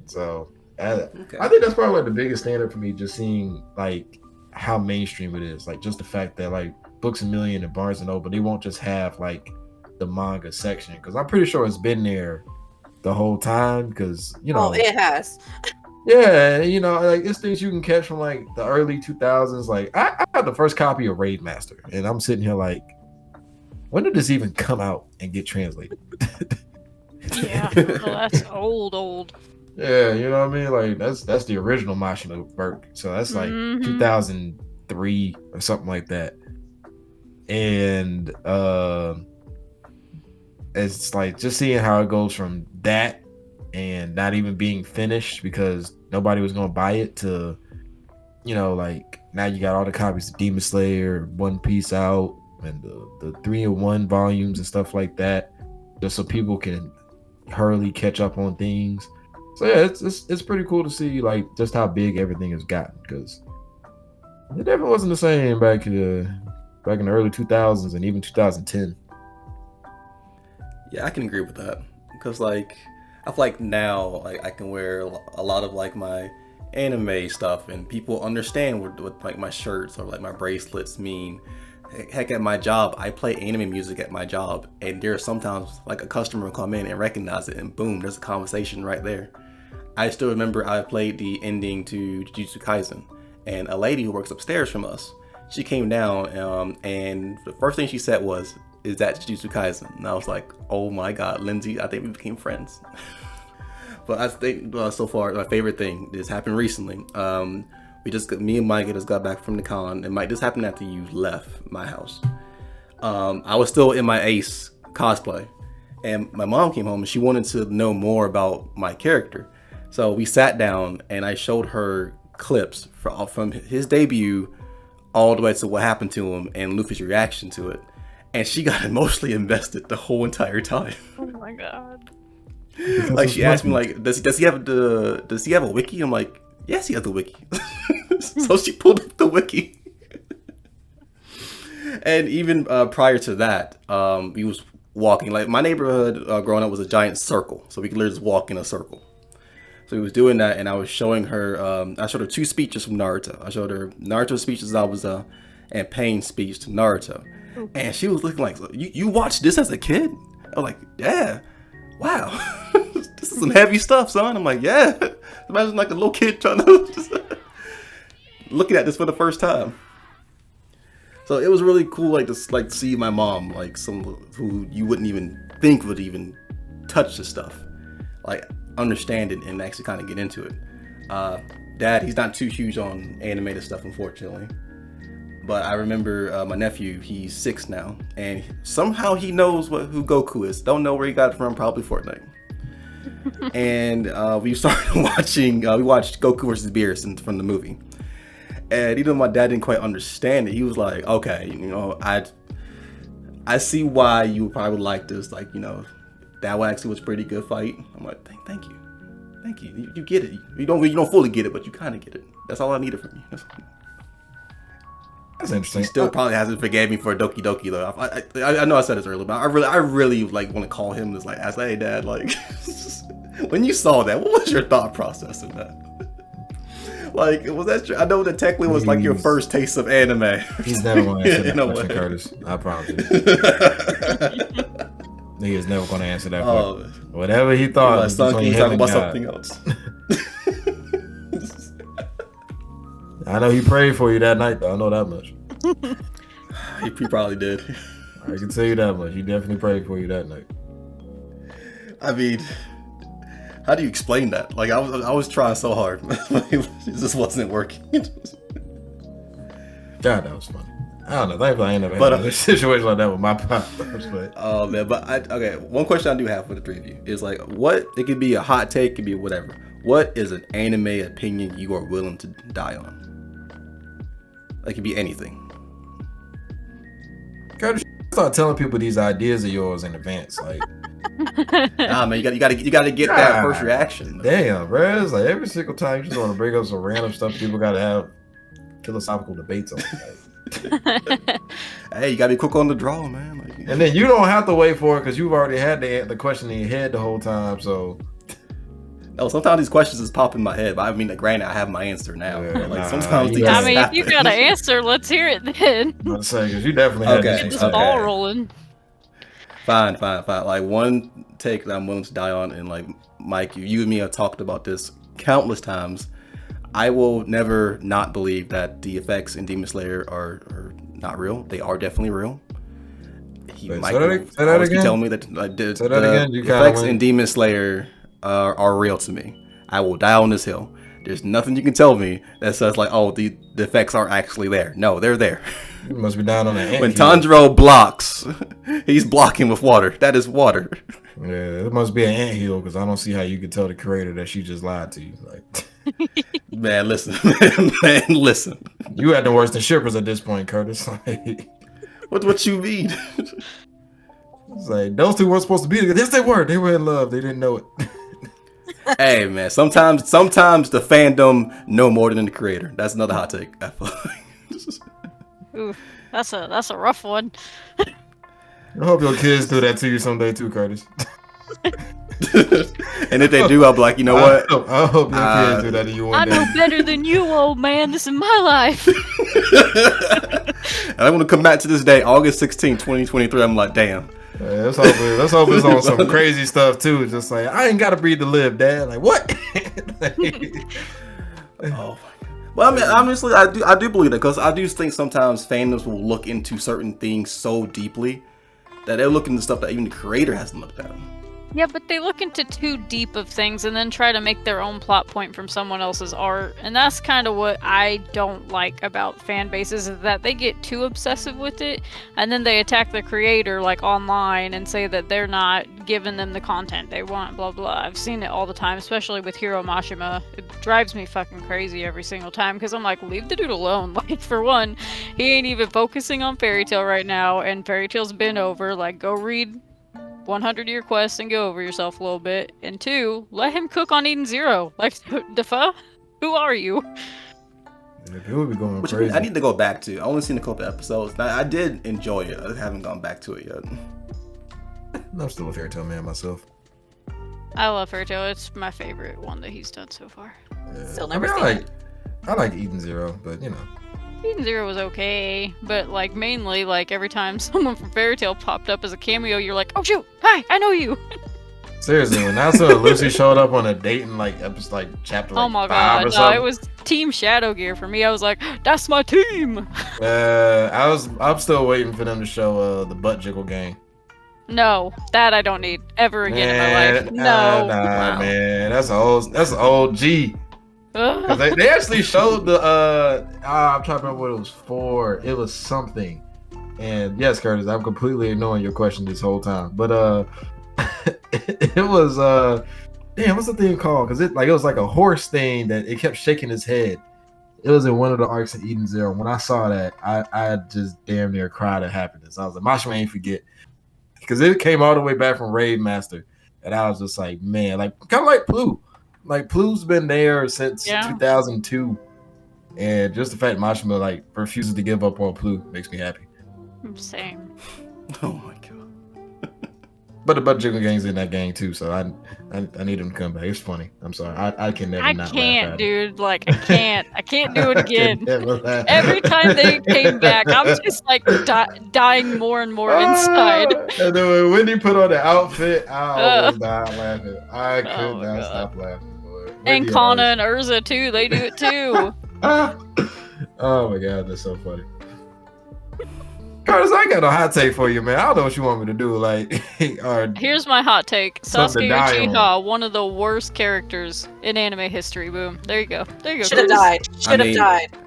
So I think that's probably like the biggest standard for me, just seeing like how mainstream it is. Like just the fact that like Books A Million and Barnes and Noble, they won't just have like the manga section, because I'm pretty sure it's been there the whole time, because you know it has. Yeah, you know, like it's things you can catch from like the early 2000s. Like I had the first copy of Raid Master, and I'm sitting here like, when did this even come out and get translated? Yeah, well, that's old. Yeah, you know what I mean? Like that's the original Mashina Burke. So that's like 2003 or something like that. And it's like just seeing how it goes from that and not even being finished because nobody was gonna buy it to, you know, like now you got all the copies of Demon Slayer, One Piece out, and the 3-in-1 volumes and stuff like that, just so people can hurriedly catch up on things. So yeah, it's pretty cool to see like just how big everything has gotten, because it definitely wasn't the same back in the early 2000s and even 2010. Yeah, I can agree with that, because like I feel like now, like I can wear a lot of like my anime stuff, and people understand what like my shirts or like my bracelets mean. Heck, at my job, I play anime music at my job, and there's sometimes like a customer will come in and recognize it, and boom, there's a conversation right there. I still remember I played the ending to Jujutsu Kaisen, and a lady who works upstairs from us, she came down, and the first thing she said was, "Is that Jujutsu Kaisen?" And I was like, "Oh my God, Lindsay, I think we became friends." But I think so far my favorite thing this happened recently. Me and Mike just got back from the con, and Mike, this happened after you left my house. I was still in my Ace cosplay, and my mom came home and she wanted to know more about my character. So we sat down and I showed her clips from his debut all the way to what happened to him and Luffy's reaction to it, and she got emotionally invested the whole entire time. Oh my God. Like she asked me like, does he have a wiki? I'm like, yes, he has the wiki. So she pulled up the wiki. And even prior to that, we was walking. Like my neighborhood growing up was a giant circle, so we could literally just walk in a circle. So we was doing that, and I was showing her. I showed her 2 speeches from Naruto. I showed her Naruto speeches and Pain speech to Naruto, and she was looking like, "You watched this as a kid?" I was like, "Yeah." Wow, this is some heavy stuff, son. I'm like, yeah. Imagine like a little kid trying to just looking at this for the first time. So it was really cool, like to see my mom, like some who you wouldn't even think would even touch this stuff, like understand it and actually kind of get into it. Dad, he's not too huge on animated stuff, unfortunately. But I remember my nephew, he's 6 now, and somehow he knows who Goku is. Don't know where he got it from, probably Fortnite. And we started watching, we watched Goku vs. Beerus from the movie. And even though my dad didn't quite understand it, he was like, okay, you know, I see why you would probably like this. Like, you know, that one actually was a pretty good fight. I'm like, thank you. Thank you. You get it. You don't fully get it, but you kind of get it. That's all I needed from you. That's interesting. He still probably hasn't forgave me for Doki Doki though. I know I said this earlier, but I really like want to call him this, like, ask, hey Dad, like, when you saw that, what was your thought process in that? Like, was that true? I know that technically was like your first taste of anime. He's never going to answer that question, Curtis. I promise you. He is never going to answer that question. Whatever he thought. My son, can you talk about something else? I know he prayed for you that night, though. I know that much. He probably did. I can tell you that much. He definitely prayed for you that night. I mean, how do you explain that? Like, I was trying so hard. It just wasn't working. God, that was funny. I don't know. Thankfully, I ain't never had a situation like that with my pops. But oh man, but okay. One question I do have for the 3 of you is like, what? It could be a hot take, it could be whatever. What is an anime opinion you are willing to die on? It could be anything. Gotta start telling people these ideas of yours in advance. Like, nah, man, you gotta get that first reaction. Damn, bro. It's like every single time you just want to bring up some random stuff people gotta have philosophical debates on. Like, hey, you gotta be quick on the draw, man. Like, and then you don't have to wait for it because you've already had the question in your head the whole time. So. No, sometimes these questions just pop in my head, but I mean, granted, I have my answer now. Yeah, like sometimes yeah. I mean, if you got an answer, let's hear it then. I'm saying because you definitely had Get this ball rolling. Fine. Like one take that I'm willing to die on, and like Mike, you and me have talked about this countless times. I will never not believe that the effects in Demon Slayer are not real. They are definitely real. Mike always keep telling me that the effects in Demon Slayer are real to me. I will die on this hill. There's nothing you can tell me that says like, oh, the effects aren't actually there. No, they're there. You must be down on that. When Tanjiro blocks, he's blocking with water. That is water. Yeah, it must be an anthill because I don't see how you could tell the creator that she just lied to you. Like, man, listen, man, listen. You had the worse than shippers at this point, Curtis. Like, what you mean? It's like those two weren't supposed to be together. Yes, they were. They were in love. They didn't know it. Hey man, sometimes the fandom know more than the creator. That's another hot take. I feel like. Ooh, that's a rough one. I hope your kids do that to you someday too, Curtis. And if they do, I'll be like, you know what? I hope your kids do that to you I one know day. better than you, old man. This is my life. And I'm gonna come back to this day, August 16, 2023. I'm like, damn. Let's hope it's on some crazy stuff too. Just like, I ain't got to breathe to live, Dad. Like, what? Oh. Well, I mean, honestly, I do believe that, because I do think sometimes fandoms will look into certain things so deeply that they'll look into stuff that even the creator hasn't looked at. Yeah, but they look into too deep of things and then try to make their own plot point from someone else's art. And that's kind of what I don't like about fan bases, is that they get too obsessive with it and then they attack the creator like online and say that they're not giving them the content they want, blah blah. I've seen it all the time, especially with Hiro Mashima. It drives me fucking crazy every single time because I'm like, leave the dude alone. Like, for one, he ain't even focusing on Fairy Tail right now, and Fairy Tail's been over. Like, go read 100-year quest and go over yourself a little bit. And two, let him cook on Eden Zero. Like, Defa, who are you? Yeah, people be going Which crazy. I need to go back to. I only seen a couple episodes. Now, I did enjoy it. I haven't gone back to it yet. I'm still a Fairy Tail man myself. I love Fairy Tail. It's my favorite one that he's done so far. Yeah. Still never I seen like, it. I like Eden Zero, but you know. Eden Zero was okay, but like mainly like every time someone from Fairy Tail popped up as a cameo, you're like, oh shoot, hi, I know you. Seriously, when Nasa and Lucy showed up on a date in like episode, like chapter like Oh my 5 god, or no, something, it was Team Shadow Gear for me. I was like, that's my team. I'm still waiting for them to show the butt jiggle gang. No, that I don't need ever again in my life. No. Nah, Wow. man, that's an old G. Ugh. 'Cause they actually showed the I'm trying to remember what it was for. It was something. And yes, Curtis, I'm completely ignoring your question this whole time. But it was damn, what's the thing called? Because it was like a horse thing that it kept shaking his head. It was in one of the arcs of Eden Zero. When I saw that, I just damn near cried of happiness. I was like, Mashima ain't forget. Because it came all the way back from Rave Master. And I was just like, man, like kind of like Plu. Like Plu's been there since 2002. And just the fact Mashima like refuses to give up on Plu makes me happy. Same. Oh my god. But the butt jiggle gang's in that gang too, so I need him to come back. It's funny. I'm sorry. I can never I not can't, laugh at dude. Like, I can't. I can't do it again. it. Every time they came back, I'm just like dying more and more inside. And then when Wendy put on the outfit, I almost died laughing. I could Oh my not God. stop laughing. Boy. And Wendy Kana and Urza too. They do it too. Oh my god, that's so funny. Curtis, I got a hot take for you, man. I don't know what you want me to do. Like, or Here's my hot take: Something to Sasuke die Uchiha, one of the worst characters in anime history. Boom. There you go. There you go. Should have Curtis. died. Should have mean- died.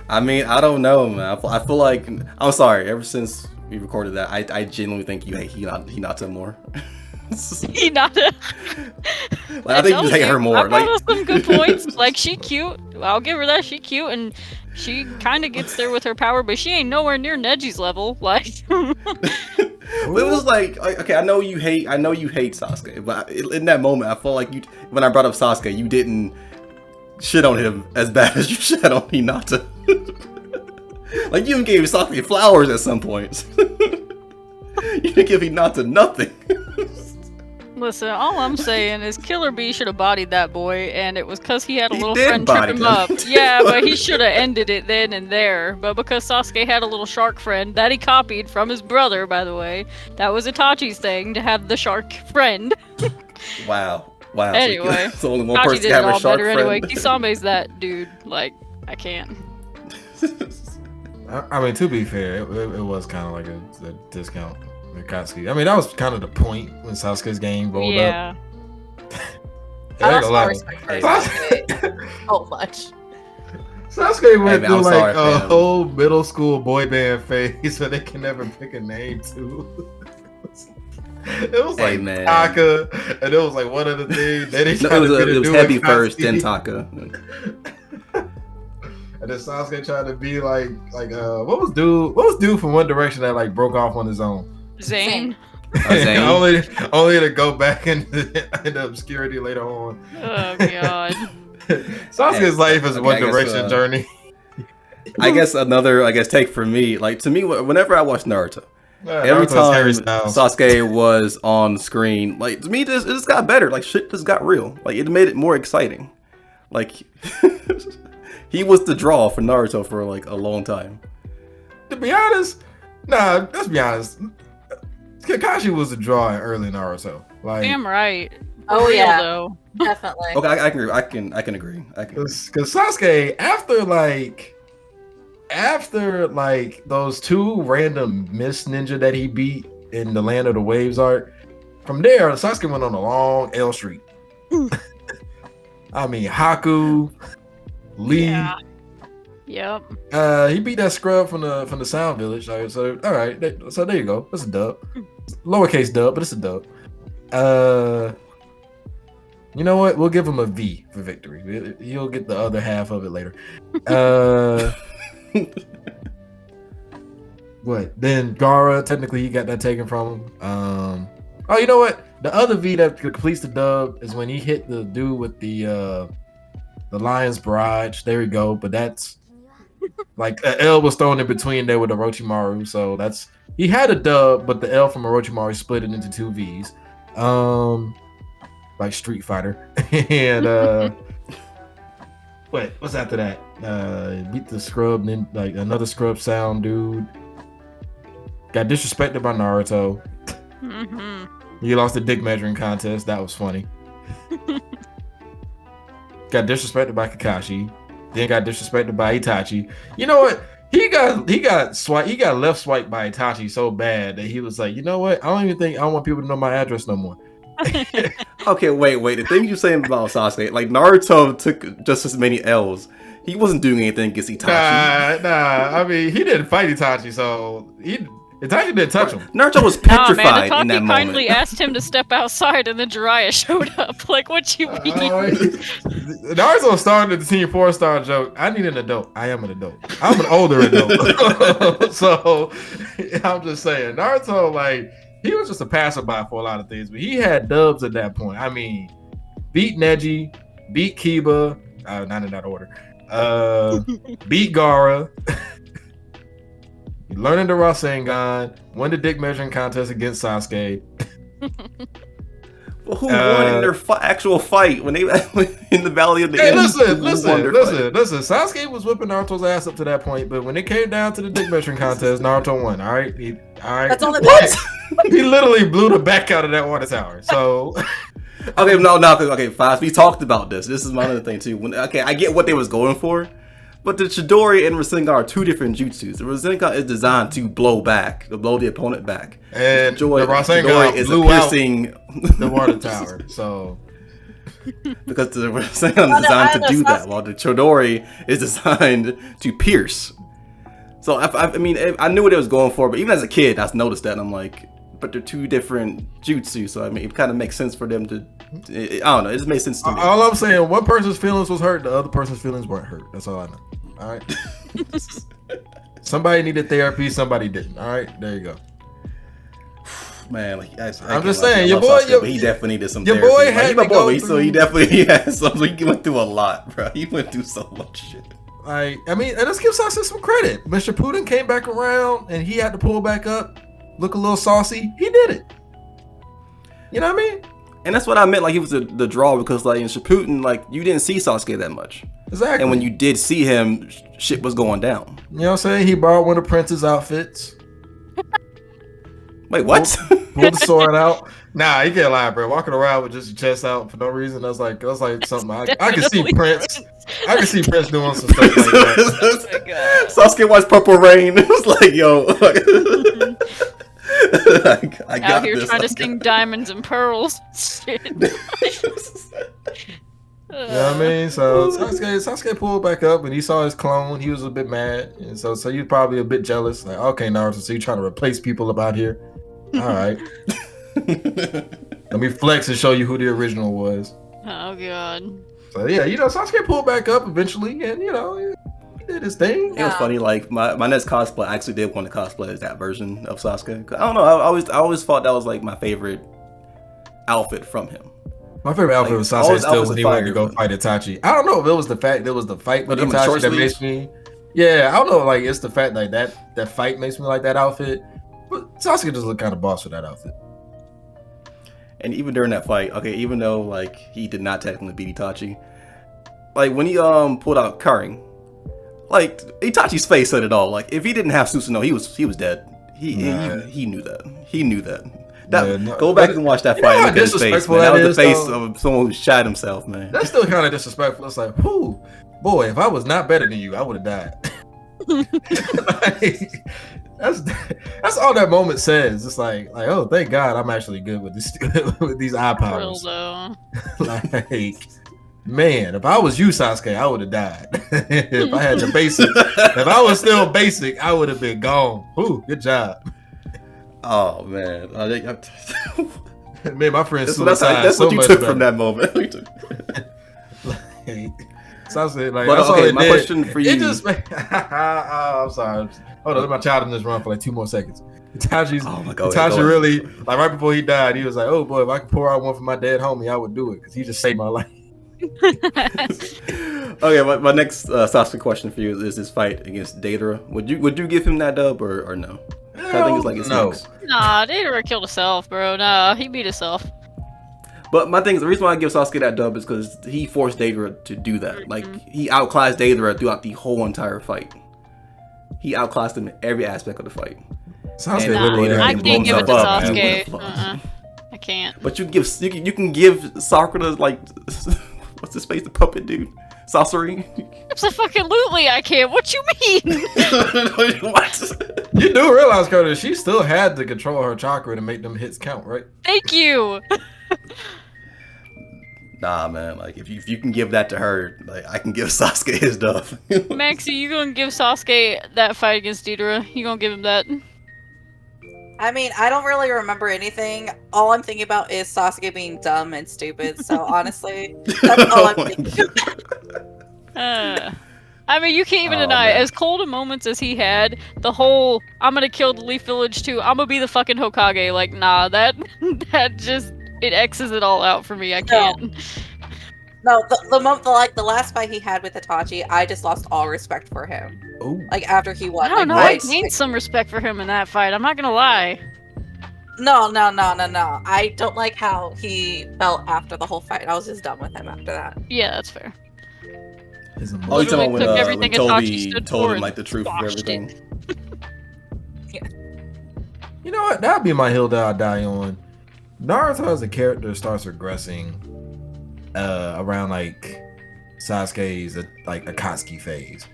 I mean, I don't know, man. I feel like, I'm sorry. Ever since we recorded that, I genuinely think you hate Hinata more. Hinata. Like, I think you told hate her more. I brought Like, us some good points. Like, she cute. I'll give her that. She cute, and she kind of gets there with her power, but she ain't nowhere near Neji's level. Like, it was like, okay, I know you hate Sasuke, but in that moment, I felt like when I brought up Sasuke, you didn't shit on him as bad as you shit on Hinata. Like, you even gave Sasuke flowers at some points. You didn't give Hinata nothing. listen, all I'm saying is Killer Bee should have bodied that boy, and it was because he had a He little did friend trip body him him. up. Yeah, but he should have ended it then and there. But because Sasuke had a little shark friend that he copied from his brother, by the way, that was Itachi's thing to have the shark friend. Wow. Anyway, it's only one Itachi person did to it have a all shark better friend. anyway. Kisame's that dude. Like, I can't. I mean, to be fair, it was kind of like a discount. Akatsuki. I mean, that was kind of the point when Sasuke's game rolled up. Yeah. I ain't lost gonna my lie. respect for Hey. Sasuke so much. Sasuke went Hey, man, through I'm like sorry, a fam. whole middle school boy band phase, so they can never pick a name to. It was Hey, like man. Taka, and it was like one of the things. Then he No, tried to get it a was new Heavy Akatsuki. first, then Taka. And then Sasuke tried to be like what was dude from One Direction that like broke off on his own? Zane. Zane. only to go back into the obscurity later on. Oh, God. Sasuke's life is a Okay, One I guess, Direction journey. I guess take for me, like, to me, whenever I watch Naruto, Every Naruto's Harry time Styles. Sasuke was on screen, like to me, it just got better. Like shit just got real. Like it made it more exciting. Like he was the draw for Naruto for like a long time. To be honest, nah. Let's be honest. Kakashi was the draw in early Naruto. Like, Damn right. Oh, For real, yeah. though. Definitely. Okay, I can agree. I can agree. I can agree. because Sasuke after those two random mist ninja that he beat in the Land of the Waves arc, from there Sasuke went on a long L street. I mean Haku, Lee. Yeah. Yep. He beat that scrub from the Sound Village. So all right, so there you go. That's a dub, lowercase dub, but it's a dub. You know what? We'll give him a V for victory. He'll get the other half of it later. What? Then Gaara, technically he got that taken from him. Oh, you know what? The other V that completes the dub is when he hit the dude with the Lion's Barrage. There we go. But that's like an L was thrown in between there with Orochimaru. So he had a dub, but the L from Orochimaru split it into two Vs. Like Street Fighter. And what's after that? Beat the scrub, then like another scrub sound dude. Got disrespected by Naruto. Mm-hmm. He lost the dick measuring contest. That was funny. Got disrespected by Kakashi. Then got disrespected by Itachi. You know what? He got left swiped by Itachi so bad that he was like, you know what? I don't want people to know my address no more. Okay, wait. The thing you're saying about Sasuke, like Naruto took just as many L's. He wasn't doing anything against Itachi. Nah. I mean, he didn't fight Itachi, so Itachi didn't touch him. Naruto was Nah, man, petrified in that Itachi moment. kindly asked him to step outside, and then Jiraiya showed up. Like, what you mean? Naruto started the Team 4-star joke. I need an adult. I am an adult. I'm an older adult. So I'm just saying, Naruto, like, he was just a passerby for a lot of things, but he had dubs at that point. I mean, beat Neji, beat Kiba, not in that order. Beat Gaara. Learning the Rasengan, won the dick measuring contest against Sasuke. Well, who won in their actual fight when they in the Valley of the Hey, End? listen. Sasuke was whipping Naruto's ass up to that point, but when it came down to the dick measuring contest, Naruto won. All right, That's all that matters. He literally blew the back out of that water tower. So, okay, Fives. We talked about this. This is my other thing too. I get what they was going for. But the Chidori and Rasengan are two different jutsus. The Rasengan is designed to blow the opponent back. And the Rasengan is piercing the water tower. So because the Rasengan is designed to do that, while the Chidori is designed to pierce. So I mean, I knew what it was going for, but even as a kid, I noticed that, and I'm like, but they're two different jutsu. So I mean, it kind of makes sense for them to. I don't know. It just makes sense to me. All I'm saying, one person's feelings was hurt, the other person's feelings weren't hurt. That's all I know. All right. Somebody needed therapy, somebody didn't. All right, there you go. Man, like I'm just saying, your boy, he definitely needed some your therapy. boy had to go so he definitely had some. He went through a lot, bro. He went through so much shit. Like, I mean, and let's give Sasuke some credit. Mr. Putin came back around, and he had to pull back up, look a little saucy. He did it. You know what I mean? And that's what I meant, like he was the draw, because like in Shippuden, like you didn't see Sasuke that much. Exactly. And when you did see him, shit was going down. You know what I'm saying? He borrowed one of Prince's outfits. Wait, what? Pulled the sword out. Nah, you can't lie, bro. Walking around with just your chest out for no reason. That's like something I can see Prince. I can see Prince doing some stuff like that. Oh my God. Sasuke watched Purple Rain. It was like, yo. I got Out here this. trying to sing diamonds and pearls. Shit. You know what I mean? So Sasuke pulled back up, and he saw his clone. He was a bit mad, and so he was probably a bit jealous. Like, okay, Naruto, so you trying to replace people about here? All right. Let me flex and show you who the original was. Oh God. So yeah, Sasuke pulled back up eventually, and he did his thing. It was funny. Like my next cosplay, I actually did want to cosplay as that version of Sasuke. I don't know. I always thought that was like my favorite outfit from him. My favorite outfit was Sasuke still when he went to go fight Itachi. I don't know if it was the fact there was the fight with Itachi that makes me. Yeah, I don't know. Like it's the fact like that fight makes me like that outfit. But Sasuke just looked kind of boss with that outfit. And even during that fight, okay, even though like he did not technically beat Itachi, like when he pulled out Karin, like Itachi's face said it all. Like if he didn't have Susanoo, he was dead. He knew that. He knew that. Go back and watch that fight. And look at his face, man. That was the face of someone who shot himself, man. That's still kind of disrespectful. It's like, whoo, boy, if I was not better than you, I would have died. Like, that's all that moment says. It's like, oh, thank God, I'm actually good with this with these eye powers. Like, man, if I was you, Sasuke, I would have died. If I had the basics, if I was still basic, I would have been gone. Ooh, good job. Oh man, man, my friend. That's what you took from that moment. Sasuke, like, but okay, my question for you. It just, I'm sorry. Hold on, let my child in this run for like 2 more seconds. Itachi really, like right before he died, he was like, "Oh boy, if I could pour out one for my dead homie, I would do it because he just saved my life." Okay, my next Sasuke question for you is this fight against Deidara. Would you give him that dub or no? I think it's like it's no. Nah, Deidara killed himself, bro. Nah, he beat himself. But my thing is, the reason why I give Sasuke that dub is because he forced Deidara to do that. Like, he outclassed Deidara throughout the whole entire fight. He outclassed him in every aspect of the fight. Sasuke literally I can't give it to Sasuke. I can't. But you can give Sakura, like, what's his face, the puppet dude? Sorcery? Absolutely I can't. What you mean? What? You do realize, Curtis, she still had to control her chakra to make them hits count, right? Thank you. Nah, man. Like if you can give that to her, like I can give Sasuke his stuff. Maxxie, you gonna give Sasuke that fight against Deidara? You gonna give him that? I mean, I don't really remember anything. All I'm thinking about is Sasuke being dumb and stupid. So honestly, that's all I'm thinking about. I mean, you can't even deny it. As cold of moments as he had, the whole "I'm gonna kill the Leaf Village too. I'm gonna be the fucking Hokage." Like, nah, that just it X's it all out for me. I can't. No, the last fight he had with Itachi, I just lost all respect for him. Ooh. Like after he won. I don't know. I gained some respect for him in that fight. I'm not gonna lie. No. I don't like how he felt after the whole fight. I was just done with him after that. Yeah, that's fair. Oh, you talking about when Toby told him like the truth of everything? Yeah. You know what? That'd be my hill that I die on. Naruto as a character starts regressing around like Sasuke's like Akatsuki phase.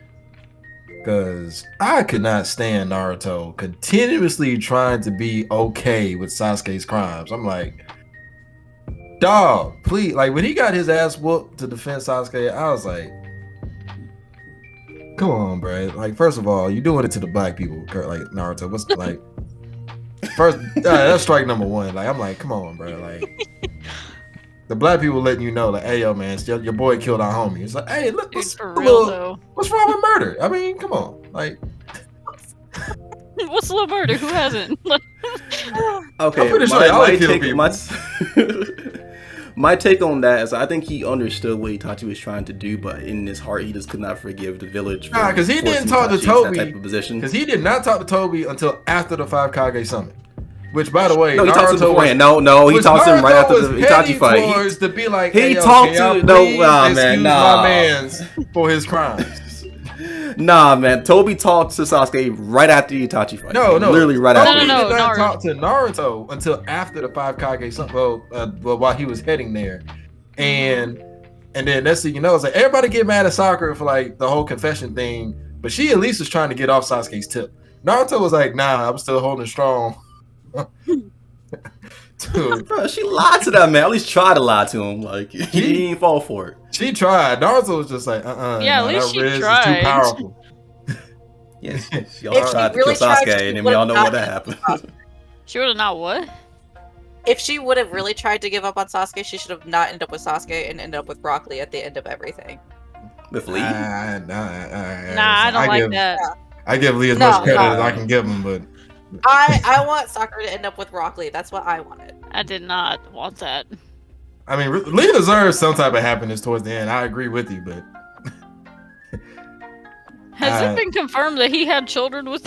Because I could not stand Naruto continuously trying to be okay with Sasuke's crimes. I'm like, dog, please. Like when he got his ass whooped to defend Sasuke, I was like, come on, bro. Like, first of all, you're doing it to the black people, like Naruto. What's like, first, that's strike number one. Like, I'm like, come on, bro. Like, the black people letting you know, like, hey, yo, man, your boy killed our homie. It's like, hey, look, what's wrong with murder? I mean, come on. Like, what's little murder? Who hasn't? Okay, my take on that is I think he understood what Itachi was trying to do, but in his heart, he just could not forgive the village. Nah, because he didn't talk to Toby. Because he did not talk to Toby until after the 5 Kage summit. Which, by the way, no, he talked to him beforehand. No, he talked to him right after the Itachi fight. To be like, he talked to my man's for his crimes. Nah, man. Toby talked to Sasuke right after the Itachi fight. No, literally right after. He did not talk to Naruto until after the 5 Kage summit. Well, while he was heading there, and then next thing you know, it's like everybody get mad at Sakura for like the whole confession thing, but she at least was trying to get off Sasuke's tip. Naruto was like, nah, I'm still holding strong. Bro, she lied to that man. At least tried to lie to him. Like he didn't fall for it. She tried. Naruto was just like, yeah, at least she tried. Is too powerful. Yeah, she also tried to kill Sasuke, and then we all know what that happened. She would have not what? If she would have really tried to give up on Sasuke, she should have not ended up with Sasuke and ended up with Rock Lee at the end of everything. With Lee? Nah, I don't like that. I give Lee as much credit as I can give him, but I want Sakura to end up with Rock Lee. That's what I wanted. I did not want that. I mean, Lee deserves some type of happiness towards the end. I agree with you, but has it been confirmed that he had children with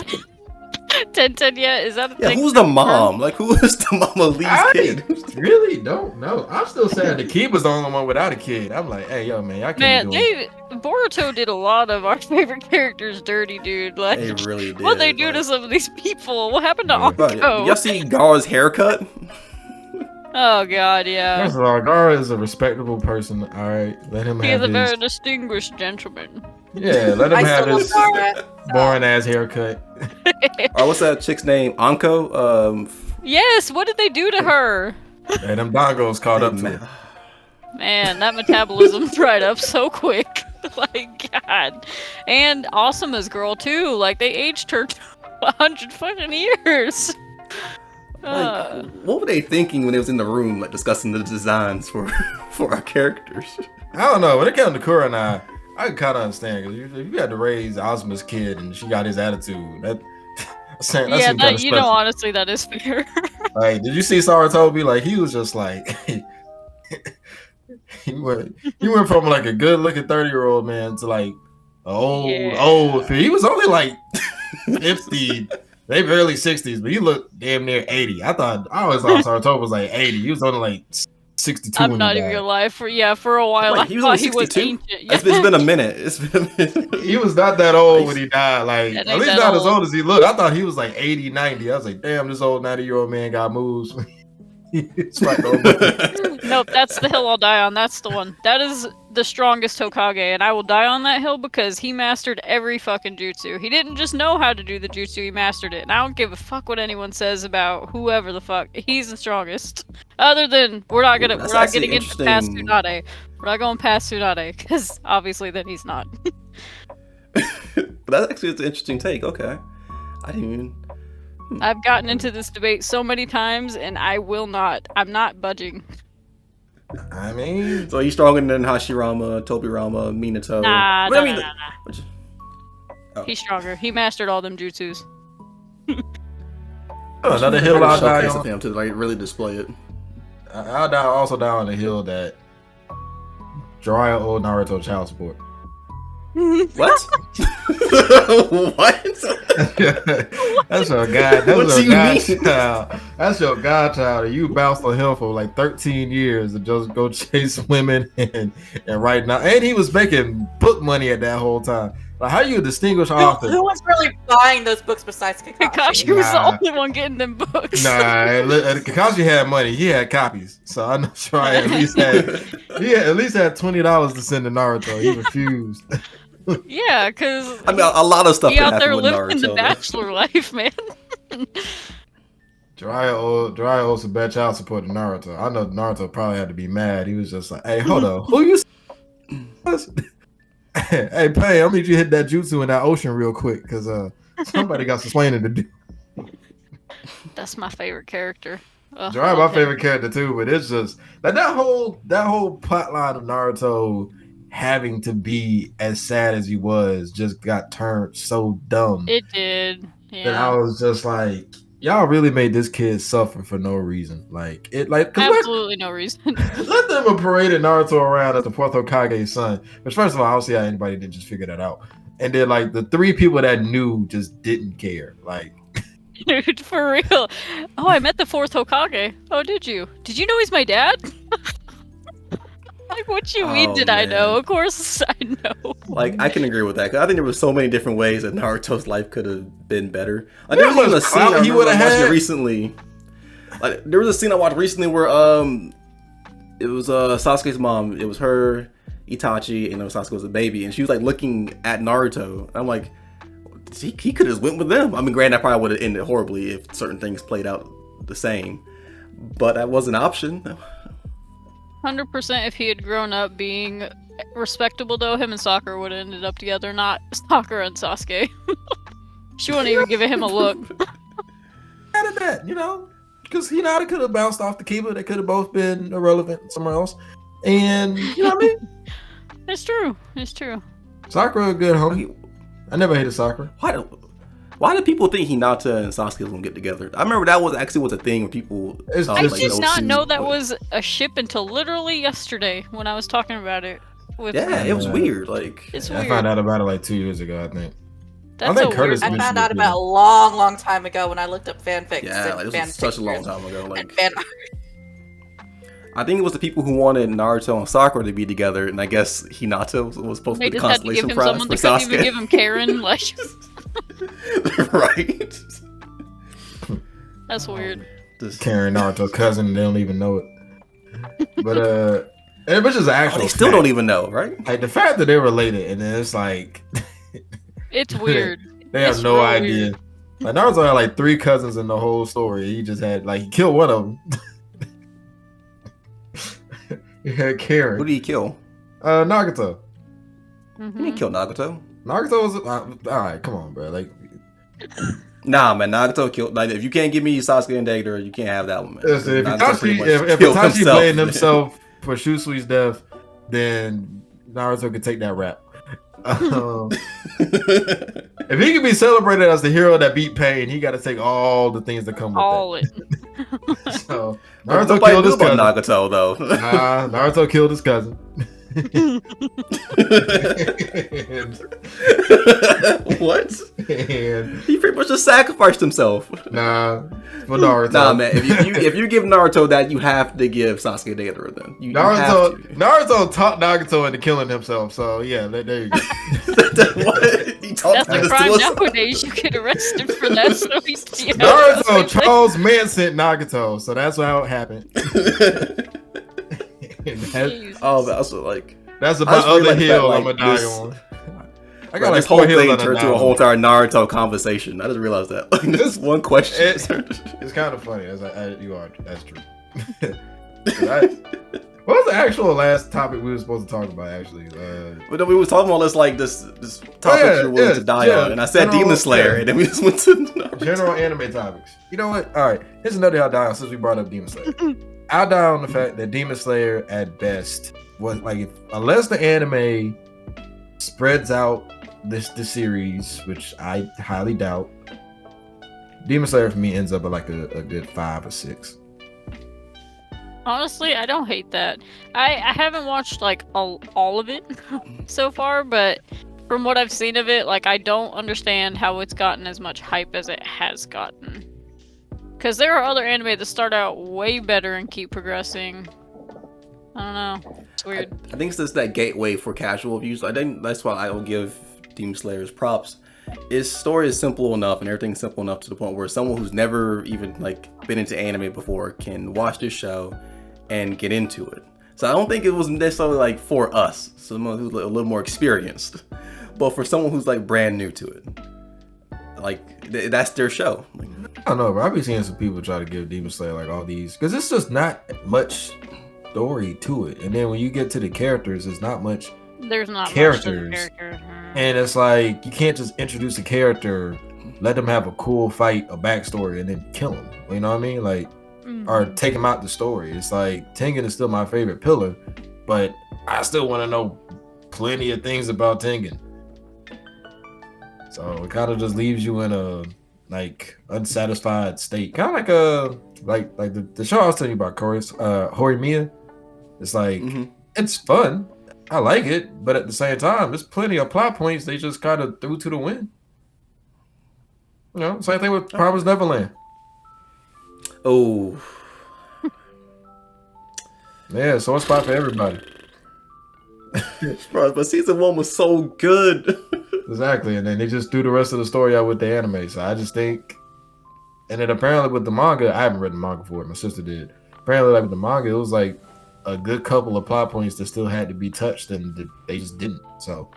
10 yet? Is that a Yeah, thing? who's the mom? Like, who is the mama Lee's I kid? really don't know. I'm still saying the kid was the only one without a kid. I'm like, hey, yo, man, y'all can't Man, be doing Boruto did a lot of our favorite characters dirty, dude. Like, They really did. what they do like, to some of these people? What happened to Yeah. bro, Anko? y'all see Gar's haircut? Oh god, yeah. First of all, Gara is a respectable person. All right, let him He is have a his. very distinguished gentleman. Yeah, let him I have still love his Gara. boring ass haircut. Or what's that chick's name? Anko? Yes, what did they do to her? And them dongos caught up to man. it. Man, that metabolism dried up so quick. Like, God. And Asuma's girl, too. Like, they aged her 100 fucking years. Like, what were they thinking when they was in the room, like, discussing the designs for our characters? I don't know. When it comes to Kura and I can kind of understand because if you had to raise Asuma's kid and she got his attitude, that seemed yeah, kind of you know, special. honestly, that is fair. Like, did you see Saratobi? Like, he was just like, he went from like a good looking 30-year-old man to like old. He was only like 50. They barely 60s, but he looked damn near 80. I always thought Saratobi was like 80. He was only like 62. I'm when not he even died. gonna lie. For a while, Wait, I he was thought only he was 62? ancient. Yeah. It's been a minute. It's been a minute. He was not that old when he died. Like, Yeah, at ain't least that not as old. old as he looked. I thought he was like 80, 90. I was like, damn, this old 90-year-old man got moves. He's like, oh, Nope, that's the hill I'll die on. That's the one. That is the strongest Hokage, and I will die on that hill because he mastered every fucking jutsu. He didn't just know how to do the jutsu, he mastered it. And I don't give a fuck what anyone says about whoever the fuck. He's the strongest. Other than we're not That's getting actually into past interesting. Tsunade. We're not going past Tsunade, because obviously then he's not. But that's actually an interesting take. Okay, I didn't even. I've gotten into this debate so many times, and I'm not budging. I mean, So he's stronger than Hashirama, Tobirama, Minato. Nah, But nah. which- Oh. He's stronger. He mastered all them jutsus. another hill I'll die showcase on. of him to like really display it. I'll also die on the hill that Jiraiya owed Naruto child support. What? What? That's your god. What That's do your you godchild. mean? That's your godchild. And you bounced on him for like 13 years to just go chase women and right now, and he was making book money at that whole time. Like, how you distinguish author? Who was really buying those books besides Kakashi? Kakashi was the Nah. only one getting them books. Nah, Kakashi had money. He had copies, so I know sure I at least had $20 to send to Naruto. He refused. Yeah, because I mean, a lot of stuff he can out there happen with living Naruto. the though. bachelor life, man. Jiraiya owed some bad child support to Naruto. I know Naruto probably had to be mad. He was just like, "Hey, hold on, who you?" Hey, Pay, I need you to hit that jutsu in that ocean real quick, cause somebody got some explaining to do. That's my favorite character. Ugh, Jiraiya, my love him. favorite character too, but it's just like that whole plot line of Naruto having to be as sad as he was just got turned so dumb It did. that I Yeah. was just like, y'all really made this kid suffer for no reason. Like it, like 'cause Absolutely no reason. let them have paraded Naruto around as the fourth Hokage's son. Which, first of all, I don't see how anybody didn't just figure that out. And then, like, the three people that knew just didn't care. Like, Dude, for real. Oh, I met the fourth Hokage. Oh, did you? Did you know he's my dad? Like, what you mean Oh, did I know? man. Of course I know. Like, I can agree with that. 'Cause I think there were so many different ways that Naruto's life could have been better. Like, You there know was even how a much scene I clout he remember would've watching had? recently. Like, there was a scene I watched recently where it was Sasuke's mom. It was her, Itachi, and Sasuke was a baby, and she was like looking at Naruto. I'm like, he could have went with them. I mean, granted, that probably would have ended horribly if certain things played out the same, but that was an option. 100% if he had grown up being respectable, though, him and Sakura would have ended up together, not Sakura and Sasuke. She wouldn't even give him a look. out of that, you know, because Hinata could have bounced off the Kiba. They could have both been irrelevant somewhere else. And, you know what I mean? It's true. It's true. Sakura a good homie. I never hated Sakura. Why do people think Hinata and Sasuke was gonna get together? I remember that was a thing when people. It's thought, I just like, did those not two- know that was a ship until literally yesterday when I was talking about it with Yeah, it was Yeah. weird. Like, It's I weird. found out about it like 2 years ago, I think. That's think a Curtis weird. I Mission found was out about good. a long, long time ago when I looked up fanfics. Yeah, like, and this was such a long time ago. And Like, fan I think it was the people who wanted Naruto and Sakura to be together, and I guess Hinata was supposed to They be the just had to give consolation him prize someone. for They couldn't even give Sasuke. him Karen. Like, Right? that's weird. Just, Karen Naruto cousin, and they don't even know it. But and which is an oh, actual. they still fact. don't even know, right? Like the fact that they're related, and then it's like It's weird. they have It's no real idea. weird. Like Naruto had like 3 cousins in the whole story. He just had like he killed one of them. He had Who Karen. did he kill? Nagato. He Mhm. didn't kill Nagato. Nagato was all right. Come on, bro. Like Nah, man, Nagato killed. Like, if you can't give me Sasuke and Deidara, you can't have that one, man. listen, if Nagato pretty Itachi, much if killed Itachi himself, blamed man. himself for Shusui's death, then Naruto could take that rap. If he could be celebrated as the hero that beat pain, he got to take all the things that come with All it. it. So But Naruto nobody killed knew his about cousin. Nagato, though. Naruto killed his cousin. What? And He pretty much just sacrificed himself. nah, for Naruto. Nah, man. If you give Naruto that, you have to give Sasuke Deidara. Then you Naruto have to. Naruto taught Nagato into killing himself. So yeah, there you go. What? He taught That's him a to crime suicide. nowadays. You get arrested for that. So he's Naruto, Charles Manson Nagato. So that's how it happened. And Oh, but also like that's I about just really other like hill that, I'm like, gonna die this- on. I Bro, got like this 4 whole hills thing I'm gonna turned die to a on. whole entire Naruto conversation. I just realized that. Like, this one question. It's kind of funny. You are. That's true. What was the actual last topic we were supposed to talk about? Actually, But then we was talking about this topic yeah, you're willing yeah, to die yeah. on, and I said General- Demon Slayer, yeah. and then we just went to Naruto. general anime topics. You know what? All right. Here's another I'll die on since we brought up Demon Slayer. I'll die on the fact that Demon Slayer at best was like unless the anime spreads out the series, which I highly doubt. Demon Slayer for me ends up at like a good 5 or 6. Honestly, I don't hate that. I haven't watched like all of it so far, but from what I've seen of it, like I don't understand how it's gotten as much hype as it has gotten. Because there are other anime that start out way better and keep progressing. I don't know. It's weird. I think it's just that gateway for casual views. I think that's why I will give Demon Slayer's props. His story is simple enough, and everything's simple enough to the point where someone who's never even like been into anime before can watch this show and get into it. So I don't think it was necessarily like for us, someone who's a little more experienced, but for someone who's like brand new to it, like that's their show. Like, I don't know, bro. I've been seeing some people try to give Demon Slayer like all these because it's just not much story to it. And then when you get to the characters, there's not much. There's not Characters. much to the character. And it's like you can't just introduce a character, let them have a cool fight, a backstory, and then kill them. You know what I mean? Like, or take them out the story. It's like Tengen is still my favorite pillar, but I still want to know plenty of things about Tengen. So it kind of just leaves you in a like unsatisfied state, kind of like the show I was telling you about, Horimiya. It's like it's fun. I like it, but at the same time, there's plenty of plot points they just kind of threw to the wind. You know, same thing with Promised Neverland. oh, Yeah, so it's spot for everybody. bro, but season 1 was so good. Exactly, and then they just threw the rest of the story out with the anime. So I just think, and then apparently with the manga, I haven't read the manga for it. My sister did. Apparently, like with the manga, it was like a good couple of plot points that still had to be touched, and they just didn't. So,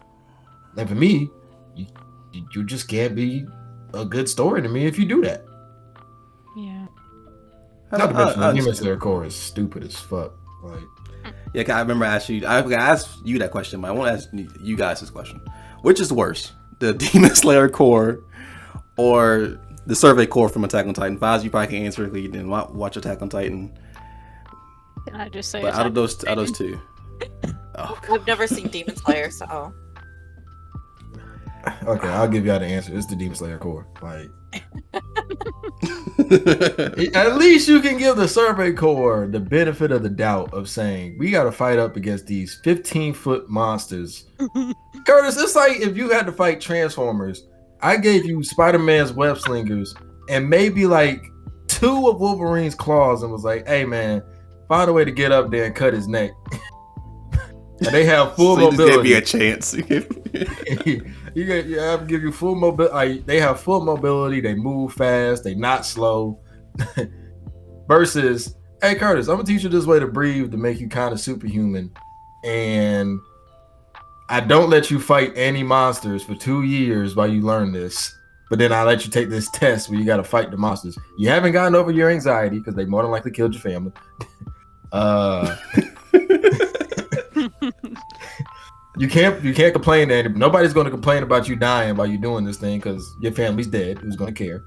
and for me, you just can't be a good story to me if you do that. Yeah. Not to mention, the I Demon Slayer core is stupid as fuck. Like, Yeah, 'cause I remember I asked you that question, but I want to ask you guys this question. Which is worse, the Demon Slayer core or the Survey core from Attack on Titan? Files you probably can answer if you didn't watch Attack on Titan. Can I just say But out of those two, oh, I've never seen Demon Slayer, so okay, I'll give y'all the answer. It's the Demon Slayer core. Like, at least you can give the Survey core the benefit of the doubt of saying we got to fight up against these 15-foot monsters. Curtis, it's like if you had to fight Transformers. I gave you Spider-Man's web slingers and maybe like 2 of Wolverine's claws and was like, hey man, find a way to get up there and cut his neck. And they have full so mobility. You just gave me a chance. You have to give you full mobility. They have full mobility. They move fast. They not slow. Versus, hey Curtis, I'm gonna teach you this way to breathe to make you kind of superhuman, and I don't let you fight any monsters for 2 years while you learn this. But then I let you take this test where you got to fight the monsters. You haven't gotten over your anxiety because they more than likely killed your family. You can't complain to anybody. Nobody's going to complain about you dying while you're doing this thing because your family's dead. Who's going to care?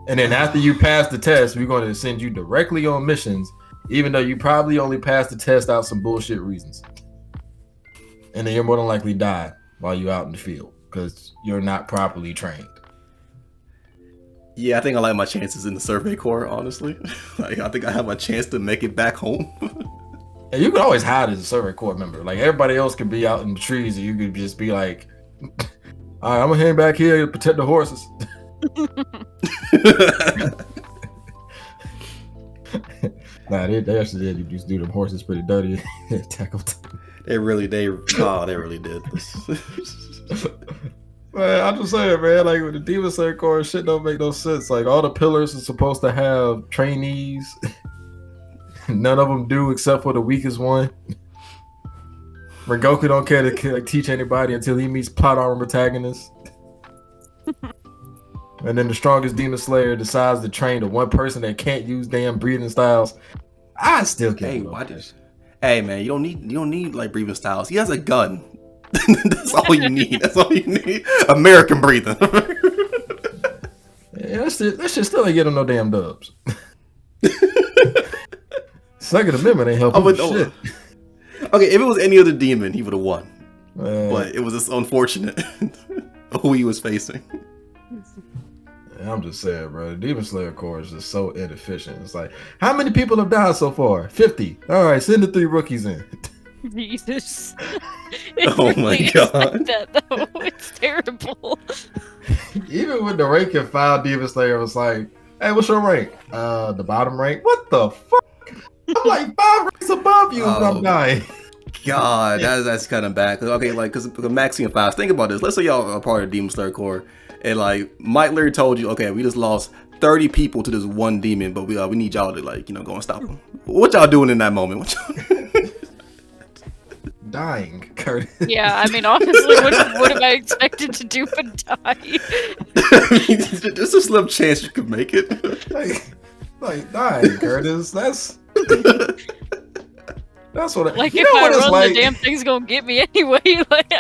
And then after you pass the test, we're going to send you directly on missions, even though you probably only passed the test out some bullshit reasons. And then you're more than likely die while you're out in the field because you're not properly trained. Yeah, I think I like my chances in the Survey Corps, honestly. Like, I think I have a chance to make it back home. And you can always hide as a Survey Corps member. Like, everybody else could be out in the trees and you could just be like, all right, I'm going to hang back here to protect the horses. Nah, they actually did. You just do them horses pretty dirty. Attack them. They really did. Man, I'm just saying, man, like with the Demon Slayer Corps, shit don't make no sense. Like all the pillars are supposed to have trainees. None of them do except for the weakest one. Rengoku don't care to teach anybody until he meets plot armor protagonists. And then the strongest Demon Slayer decides to train the one person that can't use damn breathing styles. I still can't. Hey man, you don't need like breathing styles. He has a gun. That's all you need. That's all you need. American breathing. Yeah, that shit still ain't get him no damn dubs. Second Amendment ain't helping shit. Okay, if it was any other demon, he would have won. But it was just unfortunate who he was facing. I'm just saying, bro. The Demon Slayer Corps is just so inefficient. It's like, how many people have died so far? 50. All right, send the 3 rookies in. Jesus. Oh my god. That, though. It's terrible. Even with the rank and file, Demon Slayer was like, hey, what's your rank? The bottom rank? What the fuck? I'm like 5 ranks above you when I'm dying. God, that's kind of bad. Okay, like, because Maxxie and Fives, think about this. Let's say y'all are part of Demon Slayer Corps, and like Mike literally told you, okay, we just lost 30 people to this one demon, but we need y'all to like, go and stop him. What y'all doing in that moment? Dying, Curtis. Yeah, I mean, honestly, what am I expected to do but die? I mean, there's a slim chance you could make it. like dying, Curtis. That's what. Like if I run, like, the damn thing's gonna get me anyway. Like,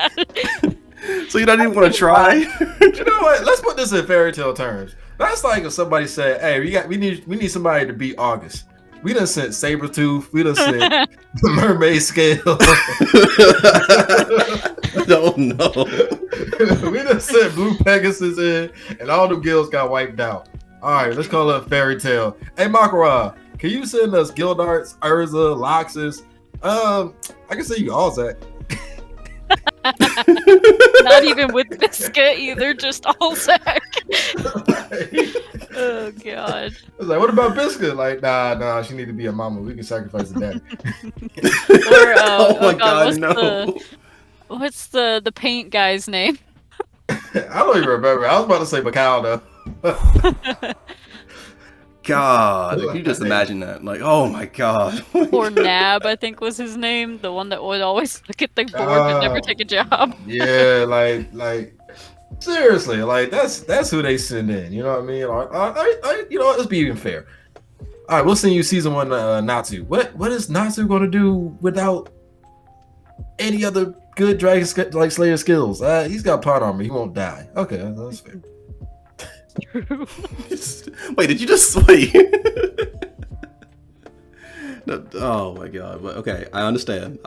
so you don't even want to try? You know what? Let's put this in fairy tale terms. That's like if somebody said, "Hey, we need somebody to beat August." We done sent Sabretooth. We done sent the Mermaid Scale. Oh no. We done sent Blue Pegasus in, and all the guilds got wiped out. All right, let's call it a fairy tale. Hey, Makara, can you send us Gildarts, Urza, Loxus? I can send you Alzak. not even with Biscuit either, just Alzak. Oh god. I was like, what about Biscuit? Like, nah, she need to be a mama. We can sacrifice the daddy. Or, oh my god, no. What's the paint guy's name? I don't even remember. I was about to say Macau though. God, you just imagine that. Like, oh my god. Or Nab, I think was his name. The one that would always look at the board but never take a job. Yeah, like seriously, like that's who they send in. You know what I mean? Like, let's be even fair. All right, we'll send you season 1 Natsu. What is Natsu going to do without any other good Dragon Slayer skills? He's got pot armor. He won't die. Okay, that's fair. Wait, did you just wait? No, oh my god! But okay, I understand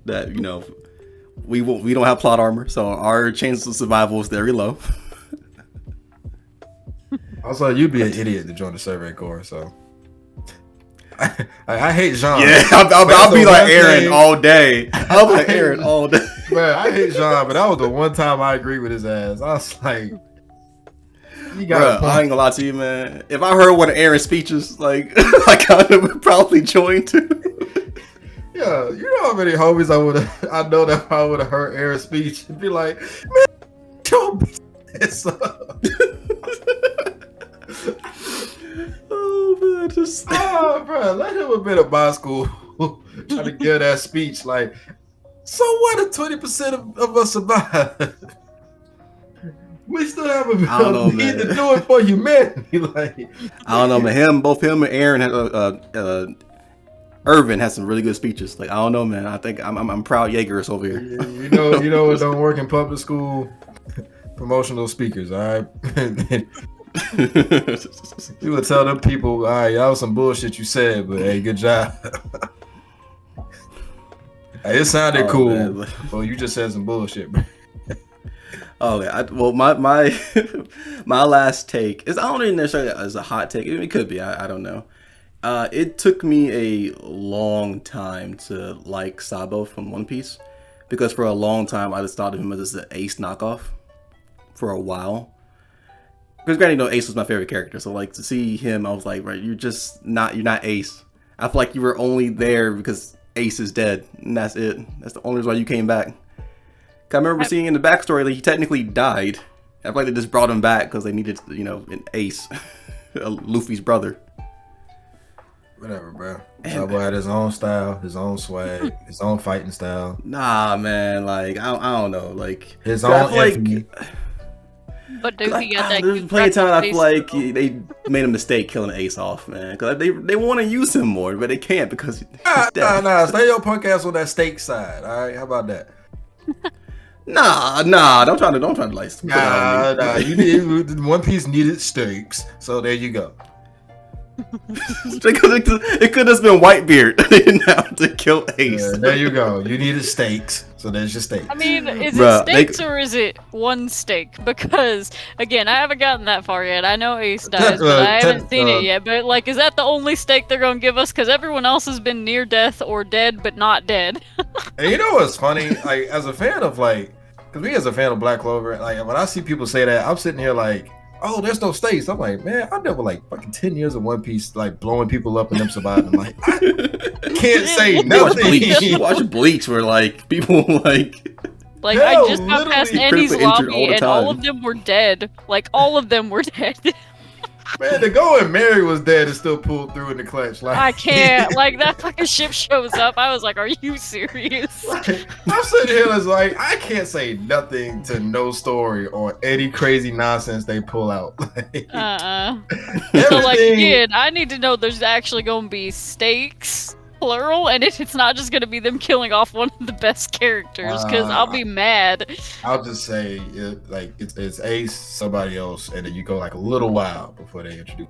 that we don't have plot armor, so our chances of survival is very low. Also, you'd be an idiot to join the Survey Corps, so I hate Jean. Yeah, I'll be like Aaron all day. I'll be like Aaron all day. Bro, I hate John, but that was the one time I agree with his ass. I was like, you got. Bruh, I ain't gonna lie to you, man. If I heard one of Aaron's speeches, like, I kind of would probably join too. Yeah, you know how many homies I know that if I would have heard Aaron's speech and be like, man, your ass up. Oh man, just Bro, let him have been at my school trying to give that speech. Like, so what if 20% of us survive? We still have a need to do it for humanity. Like, I don't know, man. Both him and Aaron had Irvin had some really good speeches. Like, I don't know, man. I think I'm proud Jaegers over here. You know what don't work in public school? Promotional speakers, all right? You would tell them people, all right, that was some bullshit you said, but hey, good job. Hey, it sounded cool, man. Well, you just said some bullshit, bro. Oh yeah. Well, my my last take is, I don't even necessarily as a hot take. It could be. I don't know. It took me a long time to like Sabo from One Piece, because for a long time I just thought of him as an Ace knockoff for a while. Because granted, Ace was my favorite character, so like to see him, I was like, right, you're not Ace. I feel like you were only there because Ace is dead, and that's it. That's the only reason why you came back. I remember seeing in the backstory that he technically died. I feel like they just brought him back because they needed, an Ace, Luffy's brother. Whatever, bro. Sabo had his own style, his own swag, his own fighting style. Nah, man, like I don't know, like his own infamy. But dude, he got that. There's plenty of time I feel like they made a mistake killing Ace off, man. Because they want to use him more, but they can't because he's dead. Nah. Stay your punk ass on that steak side. All right, how about that? Nah. Don't try to like. Nah. One Piece needed steaks, so there you go. It could have been Whitebeard. They didn't have to kill Ace. Yeah, there you go. You needed steaks, so there's your steak. I mean, is it steaks or is it one steak? Because again, I haven't gotten that far yet. I know Ace dies, but I haven't seen it yet. But like, is that the only steak they're gonna give us? Because everyone else has been near death or dead, but not dead. And you know what's funny? Like, as a fan of because me as a fan of Black Clover, like when I see people say that, I'm sitting here like, oh, there's no stakes. I'm like, man, I never fucking 10 years of One Piece, blowing people up and them surviving. Like, I can't say nothing. You watch Bleach where people Like, I just got past Annie's lobby and all of them were dead. Like, all of them were dead. Man, the going Mary was dead and still pulled through in the clutch. Like, I can't. Like, that fucking ship shows up. I was like, are you serious? I'm sitting here like, I can't say nothing to no story or any crazy nonsense they pull out. So, like, again, I need to know there's actually going to be stakes, plural, and it's not just going to be them killing off one of the best characters, because I'll be mad. I'll just say, it's Ace, somebody else, and then you go a little while before they introduce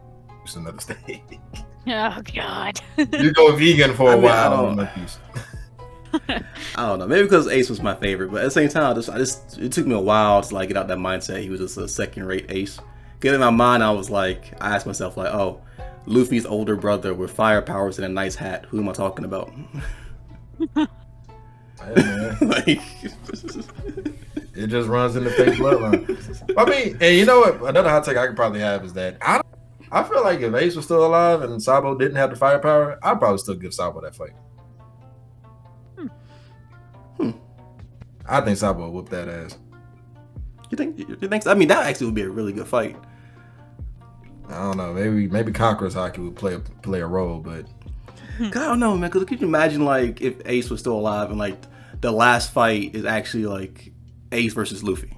another stake. Oh, God. You go vegan for a while on One Piece. I don't know. Maybe because Ace was my favorite, but at the same time, it took me a while to get out that mindset. He was just a second-rate Ace. Because in my mind, I asked myself, oh, Luffy's older brother with fire powers and a nice hat. Who am I talking about? Hey, it just runs in the fake bloodline. I mean, and you know what? Another hot take I could probably have is that I feel like if Ace was still alive and Sabo didn't have the firepower, I'd probably still give Sabo that fight. I think Sabo would whoop that ass. You think? I mean, that actually would be a really good fight. I don't know. Maybe Conqueror's Hockey would play a role, but I don't know, man. Because could you imagine if Ace was still alive and the last fight is actually Ace versus Luffy,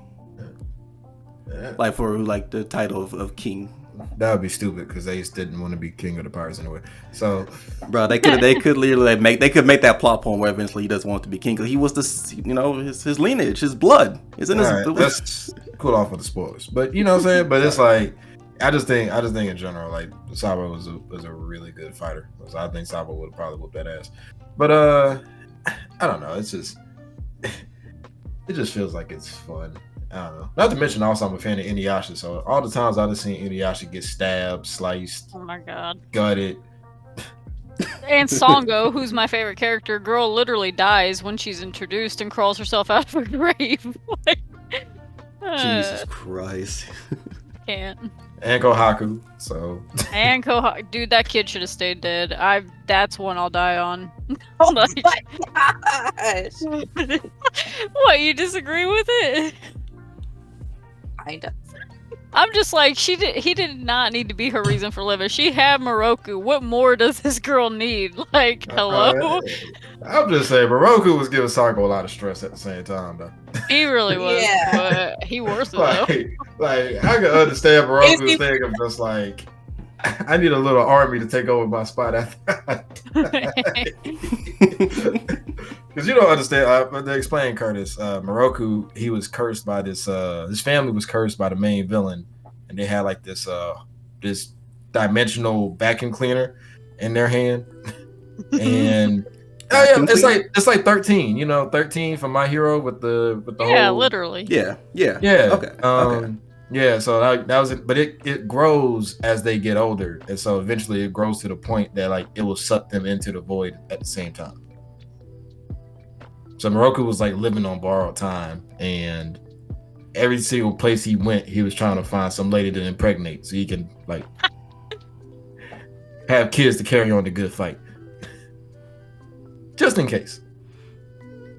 for the title of king. That would be stupid because Ace didn't want to be king of the pirates anyway. So, bro, they could literally make that plot point where eventually he doesn't want to be king because he was his lineage, his blood is in his. Right, let's cool off with the spoilers, but you know what I'm saying. But it's I just think in general, Sabo was a really good fighter. So I think Sabo would have probably whooped that ass. But I don't know. It's just it just feels like it's fun. I don't know. Not to mention, also I'm a fan of Inuyasha, so all the times I've seen Inuyasha get stabbed, sliced, Oh my God, gutted. And Songo, who's my favorite character, girl literally dies when she's introduced and crawls herself out of her grave. Like, Jesus Christ. can't. And Kohaku. So And dude, that kid should have stayed dead. That's one I'll die on. Oh Like- my gosh. What, you disagree with it? Kinda. I'm just like, he did not need to be her reason for living. She had Moroku. What more does this girl need? Like, hello? I'm just saying, Moroku was giving Sako a lot of stress at the same time, though. He really was, Yeah. but he worse it though. Like I can understand Moroku's thing of just like, I need a little army to take over my spot after. Because you don't understand. To explain, Curtis, Moroku, he was cursed by this. His family was cursed by the main villain, and they had like this dimensional vacuum cleaner in their hand, and it's like 13. You know, 13 from My Hero with the Yeah, whole, literally. Yeah. Okay. Okay. Yeah, so that was it. But it grows as they get older, and so eventually it grows to the point that like it will suck them into the void at the same time. So Moroku was like living on borrowed time, and every single place he went, he was trying to find some lady to impregnate so he can like have kids to carry on the good fight, just in case.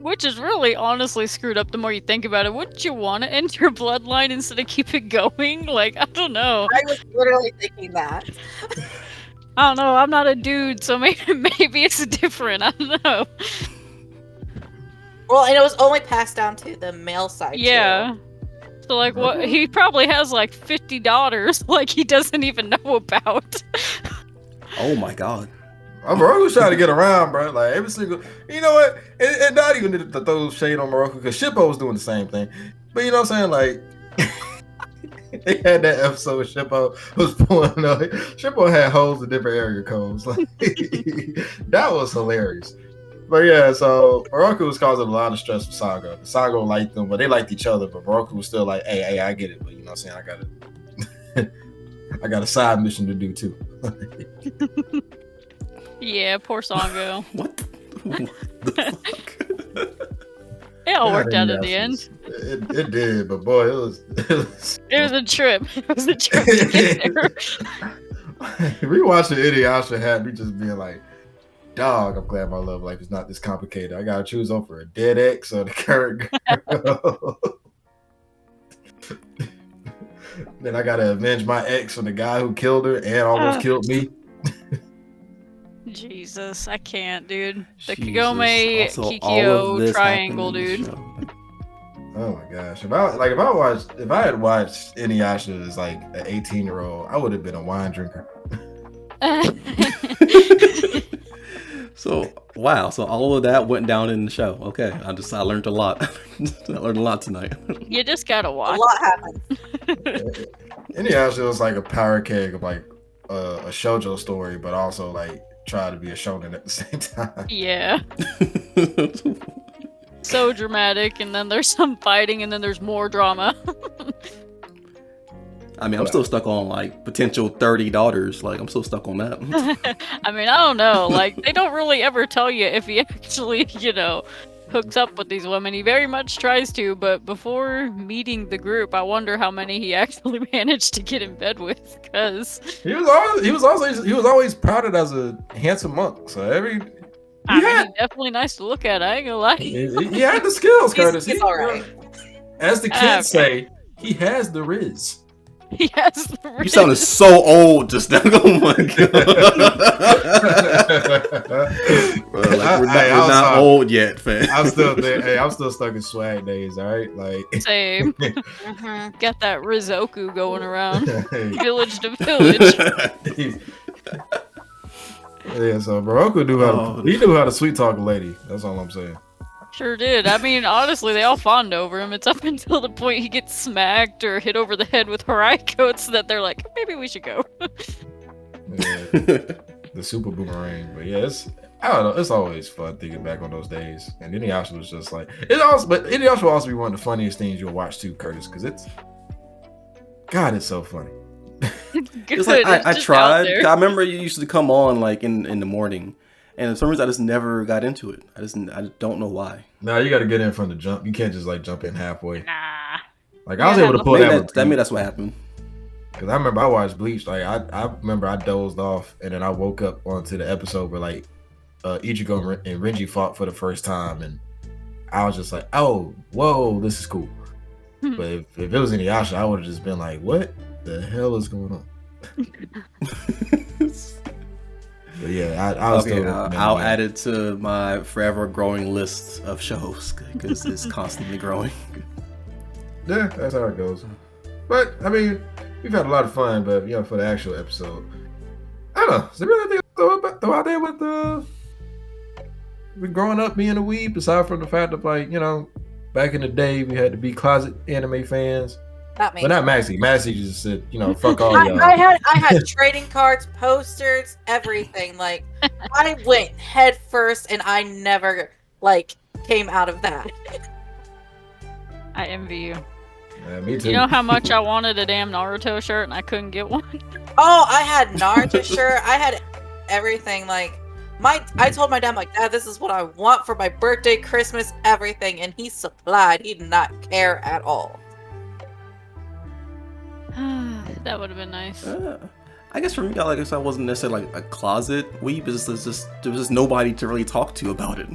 Which is really honestly screwed up the more you think about it. Wouldn't you want to end your bloodline instead of keep it going? Like, I don't know. I was literally thinking that. I don't know. I'm not a dude, so maybe it's different. I don't know. Well, and it was only passed down to the male side. Yeah. So, like, what? He probably has like 50 daughters, like he doesn't even know about. Oh my god. Moroku's trying to get around, bro. Like every single, you know what? And not even to throw shade on Moroku, because Shippo was doing the same thing. But you know what I'm saying? Like they had that episode where Shippo was pulling up. Shippo had holes in different area codes. Like that was hilarious. But yeah, so Moroku was causing a lot of stress for Sago. Sago liked them, but they liked each other. But Moroku was still like, hey, I get it, but you know what I'm saying? I got a side mission to do too. Yeah, poor Songo. What the fuck? It all worked out in the end. It did, but boy, it was a trip. It was a trip to get there. Rewatching Inuyasha had me just being like, dog, I'm glad my love life is not this complicated. I gotta choose over a dead ex or the current girl. Then I gotta avenge my ex from the guy who killed her and almost killed me. Jesus, I can't, dude. The Jesus. Kagome Also, all of Kikyo this triangle, happened in the dude. show. Oh my gosh! If I had watched Inuyasha as like an 18-year-old, I would have been a wine drinker. So wow, so all of that went down in the show. Okay, I learned a lot. I learned a lot tonight. You just gotta A watch. lot happened. Inuyasha was like a power keg of like a shoujo story, but also like try to be a shonen at the same time. Yeah. So dramatic, and then there's some fighting, and then there's more drama. I mean, I'm still stuck on like potential 30 daughters. Like, I'm still stuck on that. I mean, I don't know. Like, they don't really ever tell you if he actually, hooks up with these women. He very much tries to, but before meeting the group, I wonder how many he actually managed to get in bed with. Because He was always touted as a handsome monk. So he's definitely nice to look at. I ain't gonna lie. he had the skills, Curtis. He's all right. As the kids say, he has the riz. He has the You sounded so old just now. Oh my god. Bro, like, we're not old yet, fam. I'm still there. Hey, I'm still stuck in swag days. All right, like Same. Mhm. Got that Rizoku going around. hey, Village to village. yeah. So Moroku knew how to sweet talk a lady. That's all I'm saying. Sure did. I mean, honestly, they all fawned over him. It's up until the point he gets smacked or hit over the head with Haraiko that they're like, maybe we should go. Yeah, the super boomerang. But yeah, I don't know. It's always fun thinking back on those days. And Inuyasha was just like but Inuyasha will also be one of the funniest things you'll watch too, Curtis, because it's so funny. It's like I tried. I remember you used to come on like in the morning, And for some reason, I just never got into it. I don't know why. Nah, you got to get in from the jump. You can't just like jump in halfway. Nah. Like I was able to pull that. Maybe that's what happened. Because I remember I watched Bleach. Like I remember I dozed off, and then I woke up onto the episode where like Ichigo and Renji fought for the first time, and I was just like, oh, whoa, this is cool. But if it was Inuyasha, I would have just been like, what the hell is going on? But yeah, I was okay. I'll add it to my forever growing list of shows because it's constantly growing. Yeah, that's how it goes. But I mean, we've had a lot of fun. But you know, for the actual episode, I don't know. Is there anything to throw out there with growing up being a weeb? Aside from the fact of like, you know, back in the day we had to be closet anime fans. Not me. But not Maxxie. Maxxie just said, you know, fuck all y'all. I had trading cards, posters, everything. Like I went head first, and I never like came out of that. I envy you. Yeah, me too. You know how much I wanted a damn Naruto shirt and I couldn't get one? Oh, I had Naruto shirt. I had everything. Like I told my dad, like, Dad, this is what I want for my birthday, Christmas, everything, and he supplied. He did not care at all. That would have been nice. I guess for me, like I said, I wasn't necessarily like a closet weeb. There was just nobody to really talk to about it.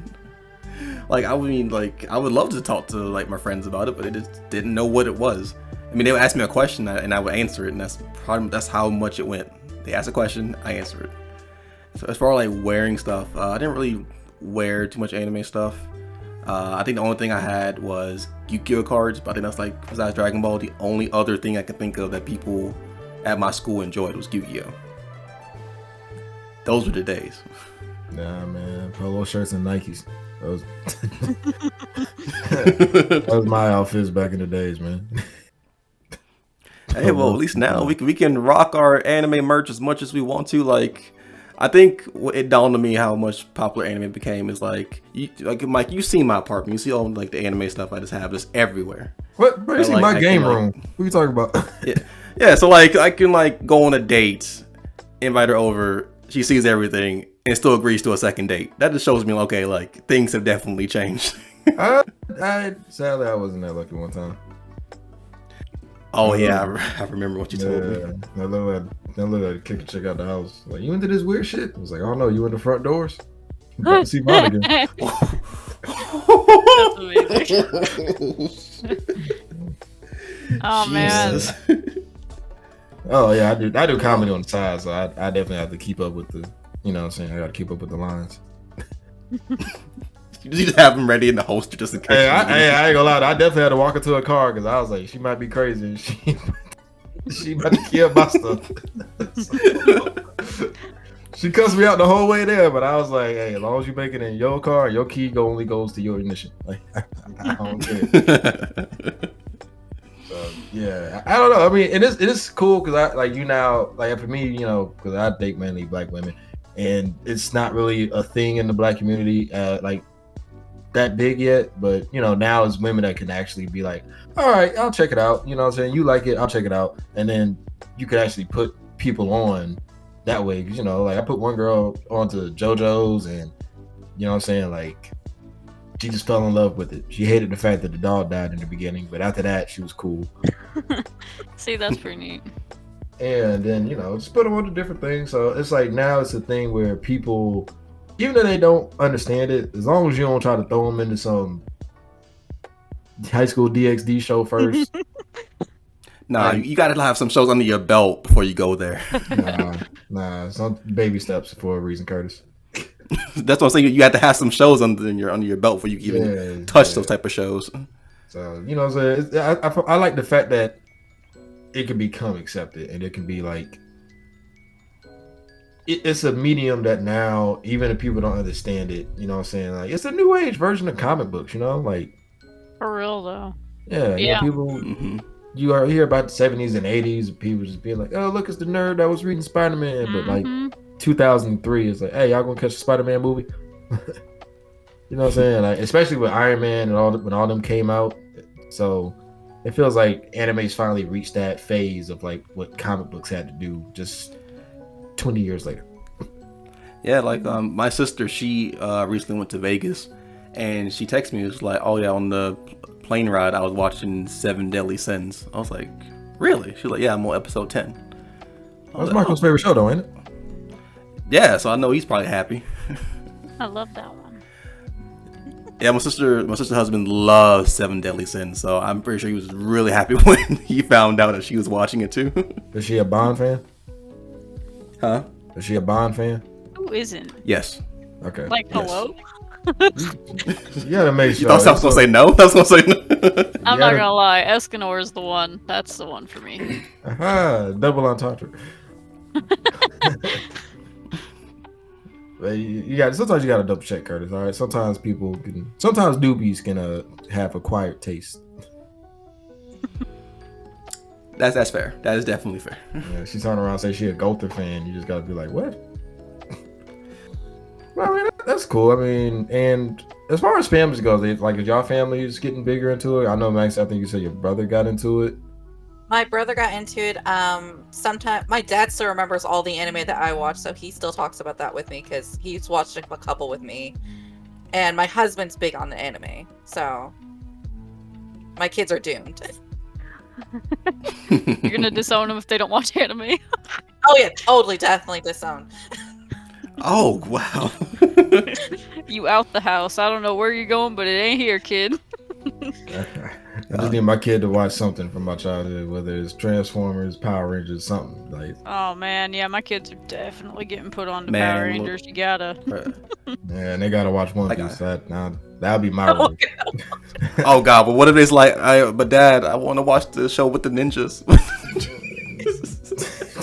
Like I mean, like I would love to talk to like my friends about it, but they just didn't know what it was. I mean, they would ask me a question and I would answer it, and that's how much it went. They asked a question, I answer it. So as far as like wearing stuff, I didn't really wear too much anime stuff. I think the only thing I had was Yu-Gi-Oh cards, but I think that's like, besides Dragon Ball, the only other thing I can think of that people at my school enjoyed was Yu-Gi-Oh. Those were the days. Nah, man, polo shirts and Nikes. That was my outfits back in the days, man. Hey, well, at least now we can rock our anime merch as much as we want to. Like, I think it dawned on me how much popular anime became is like Mike, you see my apartment, you see all like the anime stuff I just have just everywhere. What? Bro, you see my game room? What are you talking about? yeah. So like I can like go on a date, invite her over, she sees everything, and still agrees to a second date. That just shows me, okay, like things have definitely changed. Sadly, I wasn't that lucky one time. Oh yeah, I remember what you told me. I literally kicked a chick out the house. Like, you into this weird shit? I was like, oh no, you in the front doors? You about to see mine again. That's amazing. Oh man. Oh yeah, I do comedy on the side, so I definitely have to keep up with the, you know what I'm saying, I gotta keep up with the lines. You just have them ready in the holster just in case. Hey, I ain't gonna lie, I definitely had to walk into a car because I was like, she might be crazy and she about to kill my stuff. She cussed me out the whole way there, but I was like, hey, as long as you make it in your car, your key only goes to your ignition. Like, I don't care. So, yeah, I don't know. I mean, it is cool because I like you now. Like for me, you know, because I date mainly black women, and it's not really a thing in the black community, like that big yet. But you know, now it's women that can actually be like, all right, I'll check it out. You know what I'm saying? You like it, I'll check it out, and then you could actually put people on that way. Because you know, like I put one girl onto JoJo's, and you know what I'm saying, like. She just fell in love with it. She hated the fact that the dog died in the beginning, but after that, she was cool. See, that's pretty neat. And then, you know, just put them on to different things. So it's like now it's a thing where people, even though they don't understand it, as long as you don't try to throw them into some high school DxD show first. Nah, you gotta have some shows under your belt before you go there. Nah, some baby steps for a reason, Curtis. That's what I'm saying. You have to have some shows under your belt before you can even touch those type of shows. So you know, I like the fact that it can become accepted, and it can be like it's a medium that now, even if people don't understand it, you know what I'm saying, like it's a new age version of comic books. You know, like For real though. Yeah. You know, people. You hear about the 70s and 80s, people just being like, "Oh, look, it's the nerd that was reading Spider-Man," but like. 2003 is like, hey, y'all gonna catch a Spider-Man movie? You know what I'm saying? Like, especially with Iron Man and when all them came out. So it feels like anime's finally reached that phase of like what comic books had to do just 20 years later. Yeah, like my sister, she recently went to Vegas, and she texted me. It was like, "Oh yeah, on the plane ride, I was watching Seven Deadly Sins." I was like, "Really?" She's like, "Yeah, I'm on episode 10." That's Michael's favorite show, though, ain't it? Yeah, so I know he's probably happy. I love that one. Yeah, my sister's husband loves Seven Deadly Sins, so I'm pretty sure he was really happy when he found out that she was watching it too. Is she a Bond fan? Huh? Is she a Bond fan? Who isn't? Yes. Okay. Like, Yes. hello? You gotta make You sure. thought I was gonna say no? I was gonna say no. I'm Yeah. not gonna lie, Escanor is the one. That's the one for me. Aha, double entendre. But you got sometimes you gotta double check, Curtis. All right. Sometimes newbies can have acquired taste. That's fair. That is definitely fair. Yeah, she turned around and say she a Gother fan. You just gotta be like, what? Well, I mean, that's cool. I mean, and as far as families goes, like, is y'all families getting bigger into it? I know, Max, I think you said your brother got into it. My brother got into it. Sometime my dad still remembers all the anime that I watched, so he still talks about that with me because he's watched a couple with me. And my husband's big on the anime, so my kids are doomed. You're gonna disown them if they don't watch anime. Oh yeah, totally, definitely disown. Oh wow. You out the house. I don't know where you're going, but it ain't here, kid. I just need my kid to watch something from my childhood, whether it's Transformers, Power Rangers, something like. Oh man, yeah, my kids are definitely getting put on to Man, Power look- Rangers. You gotta. Yeah, and they gotta watch One I Piece. got That'll be my rule. Oh god, but what if it's like, but Dad, I want to watch the show with the ninjas.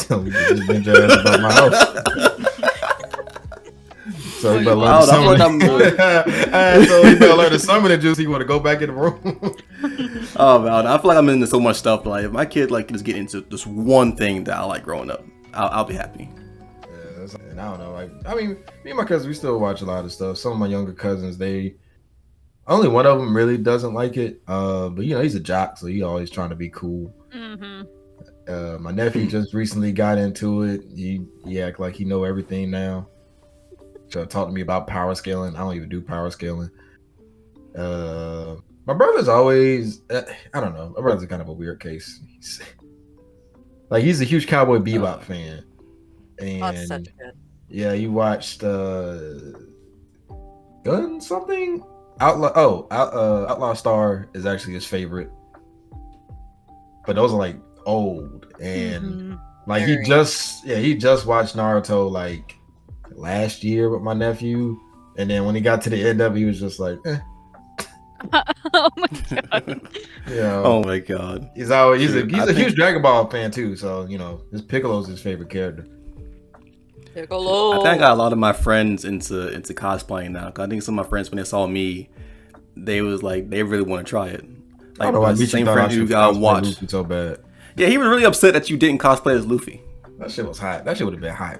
Tell me to just ninja ass about my house. So you better learn Wow, to I feel like summon it. So you better learn to summon it, juice. You want to go back in the room. Oh man, I feel like I'm into so much stuff. Like if my kid like just get into this one thing that I like growing up, I'll be happy. Yeah, and I don't know. Like, I mean, me and my cousins, we still watch a lot of stuff. Some of my younger cousins, only one of them really doesn't like it. But you know, he's a jock, so he always trying to be cool. Mm-hmm. My nephew just recently got into it. He act like he know everything now. So talk to me about power scaling. I don't even do power scaling. My brother's always, I don't know. My brother's kind of a weird case. He's a huge Cowboy Bebop fan. And Oh, it's such good. yeah, you watched Gun something? Outlaw Star is actually his favorite. But those are like old. And like he Very. just watched Naruto like last year with my nephew. And then when he got to the end of it, he was just like, Oh my god. you know. Oh my god. He's a Dude, huge Dragon Ball fan too, so you know his Piccolo's his favorite character. Piccolo. I think I got a lot of my friends into cosplaying now. 'Cause I think some of my friends when they saw me, they was like they really want to try it. I don't know why the Michi same thought I friend should who got cosplay watched. Luffy so bad. Yeah, he was really upset that you didn't cosplay as Luffy. That shit was hot. That shit would have been hot.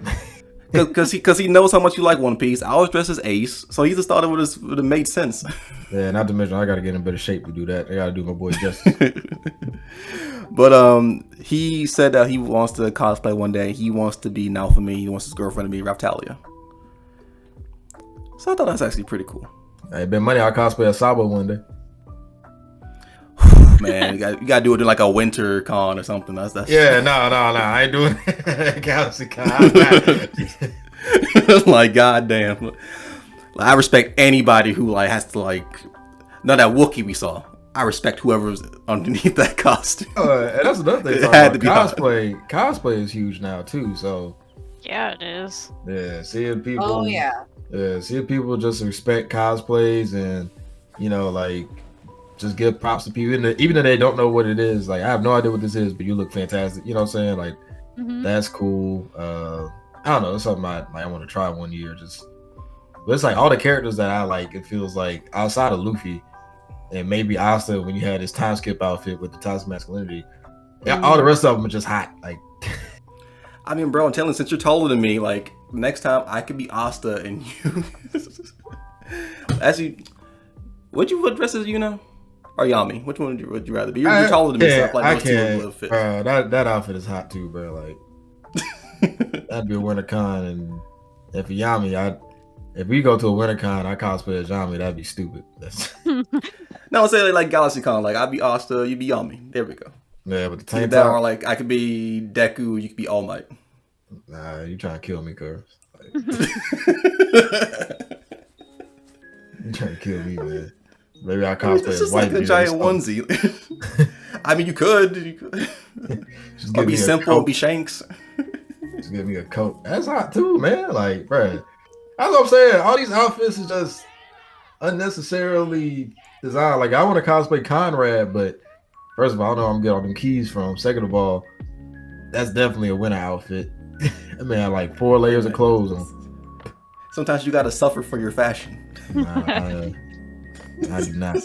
Because he knows how much you like One Piece. I was dressed as Ace, so he just thought it would have made sense. Yeah, not to mention I got to get in better shape to do that. I got to do my boy justice. But he said that he wants to cosplay one day. He wants to be Naofumi. He wants his girlfriend to be Raptalia. So I thought that's actually pretty cool. Hey, been money. I'll cosplay a Sabo one day. Man, you got to do it in like a winter con or something. That's Yeah, no. I ain't doing Galaxy Con. like goddamn. Like, I respect anybody who like has to like. Not that Wookiee we saw. I respect whoever's underneath that costume. And that's another thing. It had to be Cosplay is huge now too. So Yeah, it is. yeah, seeing people. Oh yeah. Yeah, seeing people just respect cosplays and you know like just give props to people even though they don't know what it is. Like I have no idea what this is, but you look fantastic. You know what I'm saying? Like that's cool. I don't know. It's something I want to try one year. But it's like all the characters that I like. It feels like outside of Luffy and maybe Asta when you had his time skip outfit with the toxic masculinity. Yeah, all the rest of them are just hot. Like. I mean, bro, I'm telling you, since you're taller than me, like next time I could be Asta and you. Actually, would you dress as Yuna or Yami? Which one would you rather be? You're taller than me, so I those two would can't. look fit. That outfit is hot too, bro. Like that'd be a winter con, and And for Yami, if we go to a WinterCon, I cosplay as Yami. That'd be stupid. No, say like GalaxyCon. Like I'd be Asta, you'd be Yami. There we go. Yeah, but the Either tank that or top. like I could be Deku, you could be All Might. Nah, you trying to kill me, cuz. You trying to kill me, man. Maybe I cosplay It's as just white like a giant onesie. I mean, you could. Just Or give be me a simple, coat. be Shanks. Just give me a coat. That's hot too, man. Like, bruh. That's what I'm saying. All these outfits is just unnecessarily designed. Like, I want to cosplay Conrad, but first of all, I don't know where I'm getting all them keys from. Second of all, that's definitely a winter outfit. I mean, I have like 4 layers of clothes on. Sometimes you gotta suffer for your fashion. Nah, I do not.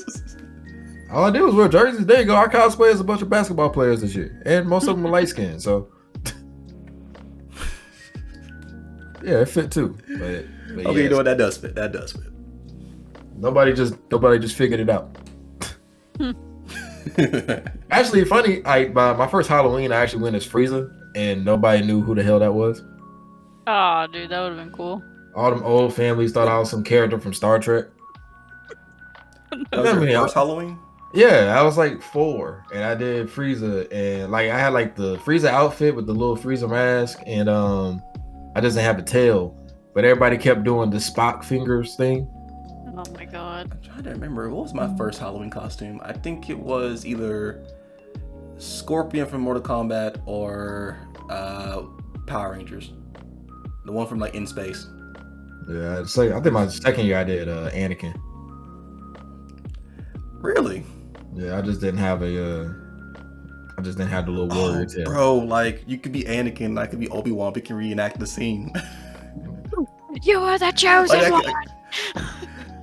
All I did was wear jerseys. There you go. I cosplay as a bunch of basketball players this year, and most of them are light skinned. So, yeah, it fit too. But Okay, you know what? That does fit. That does fit. nobody just figured it out. Actually, funny. My first Halloween, I actually went as Frieza, and nobody knew who the hell that was. Oh, dude, that would have been cool. All them old families thought I was some character from Star Trek. That was your first Halloween? Yeah, I was like 4, and I did Frieza, and like I had like the Frieza outfit with the little Frieza mask, and I just didn't have the tail, but everybody kept doing the Spock fingers thing. Oh my god. I'm trying to remember. What was my first Halloween costume? I think it was either Scorpion from Mortal Kombat or Power Rangers. The one from like In Space. Yeah, so I think my second year I did Anakin. Really? Yeah, I just didn't have the little warrior tail. Bro, like you could be Anakin, I could be Obi-Wan. We can reenact the scene. You are the chosen one.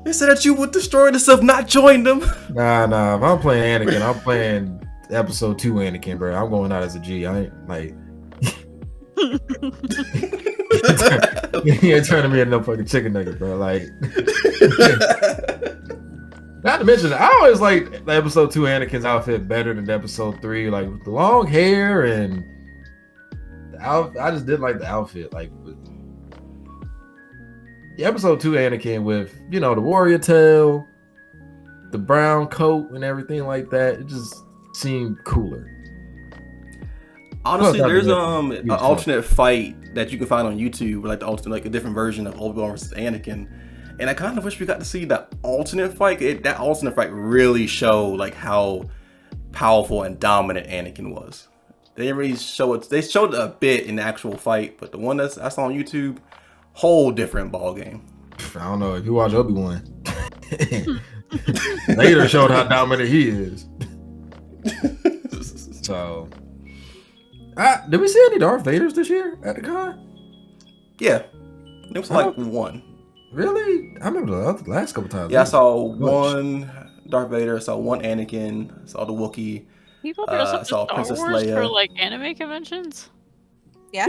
They said that you would destroy the self, not join them. Nah. If I'm playing Anakin, I'm playing episode 2 Anakin, bro. I'm going out as a G. I ain't like. You ain't turning me into no fucking chicken nugget, bro. Like. Not to mention, I always like the episode 2 Anakin's outfit better than the episode 3. Like with the long hair and the outfit, I just didn't like the outfit. Like with the episode 2 Anakin with the warrior tail, the brown coat, and everything like that, it just seemed cooler. Honestly, there's an alternate fight that you can find on YouTube, like the alternate, like a different version of Obi-Wan versus Anakin. And I kind of wish we got to see that alternate fight. That alternate fight really showed like how powerful and dominant Anakin was. They didn't really show it. They showed it a bit in the actual fight, but the one I saw on YouTube, whole different ball game. I don't know if you watch Obi-Wan. Later showed how dominant he is. So, did we see any Darth Vaders this year at the con? Yeah, it was like one. Really? I remember the last couple times. Yeah, I saw one Darth Vader, I saw one Anakin, I saw the Wookiee. People dress up I saw Star Princess Wars Leia. for like anime conventions. Yeah.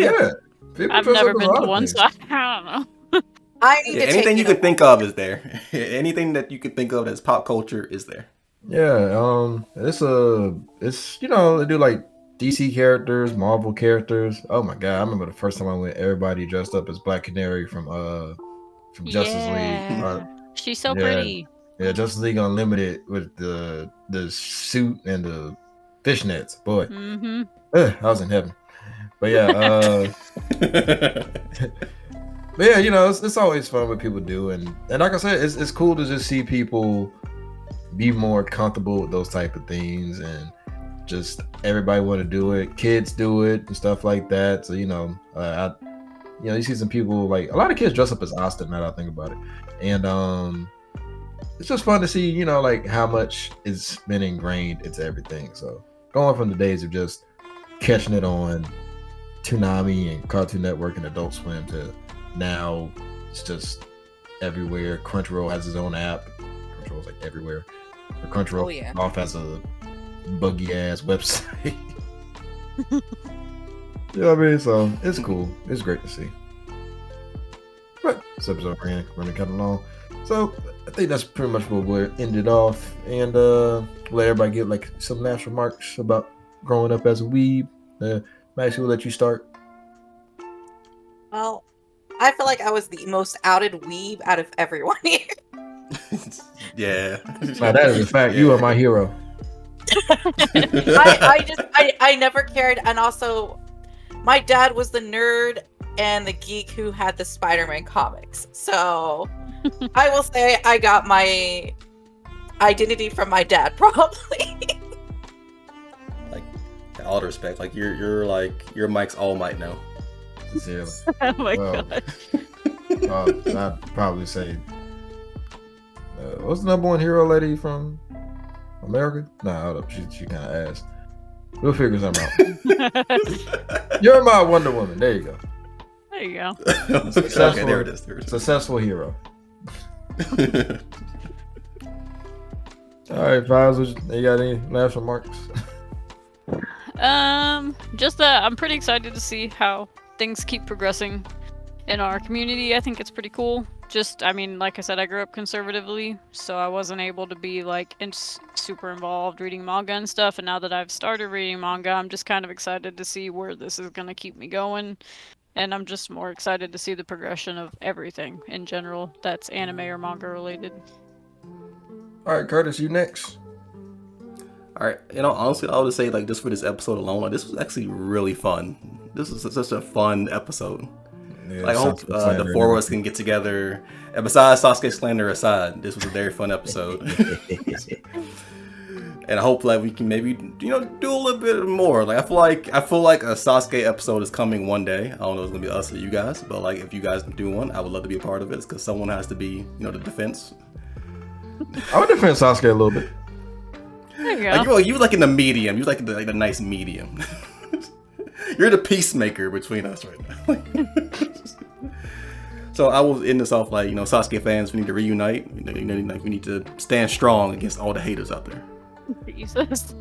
People I've dress never up as a been lot to of one, things. so I don't know. I need to Anything take you could think of is there. Anything that you could think of as pop culture is there. Yeah, it's they do like DC characters, Marvel characters. Oh my god, I remember the first time I went, everybody dressed up as Black Canary from Justice League. She's so pretty. Yeah, Justice League Unlimited with the suit and the fishnets. Boy, I was in heaven. But yeah, but yeah, it's always fun what people do, and like I said, it's cool to just see people be more comfortable with those type of things, and just everybody want to do it. Kids do it and stuff like that. So you see some people, like a lot of kids dress up as Austin. Now that I think about it, and it's just fun to see, like how much it's been ingrained into everything. So going from the days of just catching it on Toonami and Cartoon Network and Adult Swim to now it's just everywhere. Crunchyroll has its own app. Crunchyroll's like everywhere. But Crunchyroll off has a buggy ass website. You know what I mean? So it's cool. It's great to see. But this episode running kind of long. So I think that's pretty much what we'll end it off, and let everybody get like some last remarks about growing up as a weeb. Maxxie, we'll let you start. Well, I feel like I was the most outed weeb out of everyone here. Yeah. Now, that is a fact. You are my hero. I never cared, and also my dad was the nerd and the geek who had the Spider-Man comics. So I will say I got my identity from my dad, probably. Like, all the respect, like you're Mike's All Might now. Sincerely. Oh my Well, god. I'd probably say, what's the number one hero lady from America? Nah, hold up. She kind of asked. We'll figure something out. You're my Wonder Woman. There you go. There you go. Okay, there it is. Successful hero. All right, Files, you got any last remarks? Just that I'm pretty excited to see how things keep progressing in our community. I think it's pretty cool. I mean, like I said, I grew up conservatively, so I wasn't able to be like super involved reading manga and stuff. And now that I've started reading manga, I'm just kind of excited to see where this is gonna keep me going. And I'm just more excited to see the progression of everything in general that's anime or manga related. All right, Curtis, you next. All right, honestly, I would say like just for this episode alone, like this was actually really fun. This was such a fun episode. Yeah, Like, I hope the four of us can get together. And besides Sasuke slander aside, this was a very fun episode. And I hope like we can maybe do a little bit more. Like I feel like a Sasuke episode is coming one day. I don't know if it's gonna be us or you guys, but like if you guys do one, I would love to be a part of it because someone has to be the defense. I would defend Sasuke a little bit. There you go. Like, you like in the medium. You like the nice medium. You're the peacemaker between us right now. So I will end this off like, Sasuke fans, we need to reunite. Like we need to stand strong against all the haters out there. Jesus.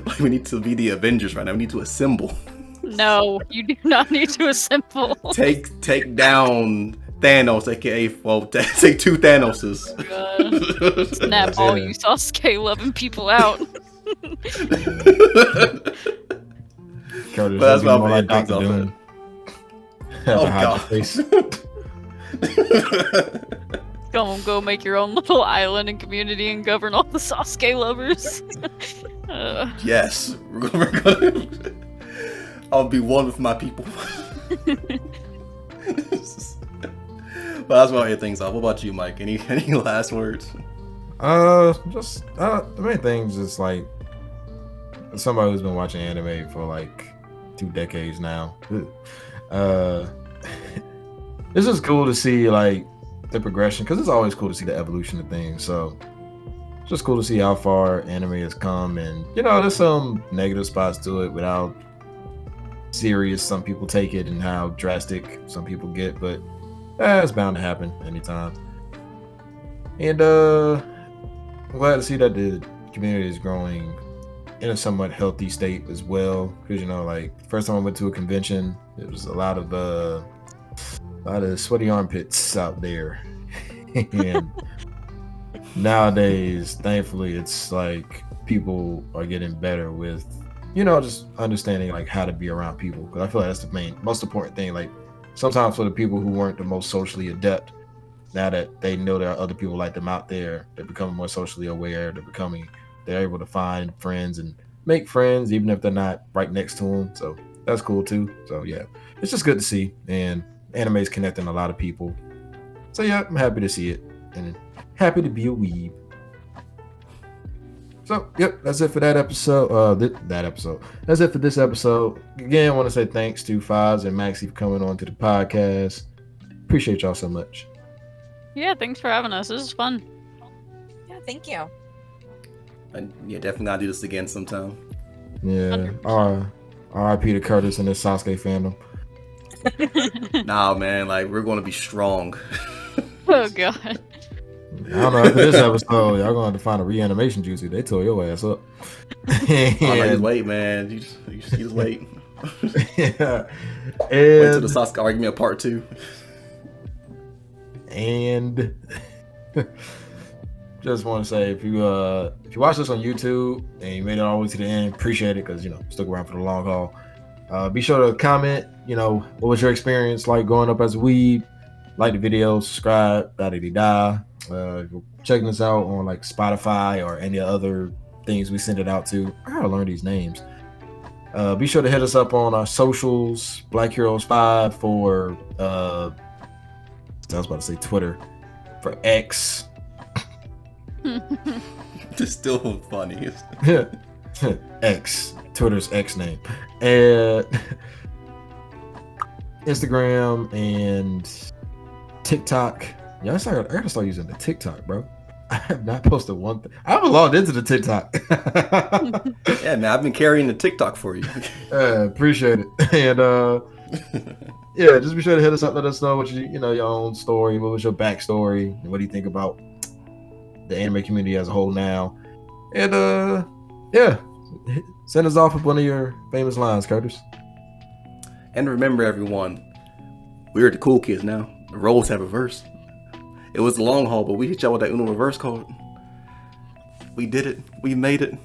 Like we need to be the Avengers right now. We need to assemble. No, you do not need to assemble. Take down Thanos, aka take two Thanoses. Snap all you Sasuke loving people out. Curtis, But that's be what more I'm like Dr. off Doom. Oh, Have a God. hot face. Go make your own little island and community and govern all the Sasuke lovers. Yes, we're gonna. I'll be one with my people. But that's why I hear things off. What about you, Mike? Any last words? Just the main thing is just like somebody who's been watching anime for like 2 decades now. It's just cool to see like the progression because it's always cool to see the evolution of things. So it's just cool to see how far anime has come, and there's some negative spots to it with how serious some people take it and how drastic some people get, but it's bound to happen anytime. And I'm glad to see that the community is growing in a somewhat healthy state as well. Because like first time I went to a convention, there was a lot of sweaty armpits out there, and nowadays, thankfully, it's like people are getting better with just understanding like how to be around people. Because I feel like that's the most important thing. Like sometimes for the people who weren't the most socially adept, now that they know there are other people like them out there, they're becoming more socially aware. They're able to find friends and make friends, even if they're not right next to them. So that's cool too. So yeah, it's just good to see. And anime is connecting a lot of people. So yeah, I'm happy to see it and happy to be a weeb. So yep, that's it for that episode. That's it for this episode. Again, I want to say thanks to Fives and Maxxie for coming on to the podcast. Appreciate y'all so much. Yeah, thanks for having us. This is fun. Yeah, thank you. And yeah, definitely gotta do this again sometime. Yeah. R.I.P. to Curtis and his Sasuke fandom. Nah, man, like we're gonna be strong. Oh god. I don't know, after this episode, y'all gonna have to find a reanimation juicy. They tore your ass up. Oh, no, just wait, man. You just wait. Yeah. Wait till the Sasuke argument part 2. And just want to say, if you watch this on YouTube and you made it all the way to the end, appreciate it because stuck around for the long haul. Be sure to comment, what was your experience like growing up as a weeb? Like the video, subscribe, da-da-da-da. If you're checking us out on like Spotify or any other things we send it out to. I gotta learn these names. Be sure to hit us up on our socials, Black Heroes 5 for I was about to say Twitter, for X. It's still funny. X, Twitter's X name, and Instagram and TikTok. Yeah, I gotta start using the TikTok, bro. I have not posted one thing. I haven't logged into the TikTok. Yeah, man, I've been carrying the TikTok for you. Appreciate it. And yeah, just be sure to hit us up. Let us know what your own story. What was your backstory? And what do you think about the anime community as a whole now? And yeah, send us off with one of your famous lines, Curtis. And remember, everyone, we're the cool kids now. The roles have reversed. It was the long haul, but we hit y'all with that Uno reverse card. We did it. We made it.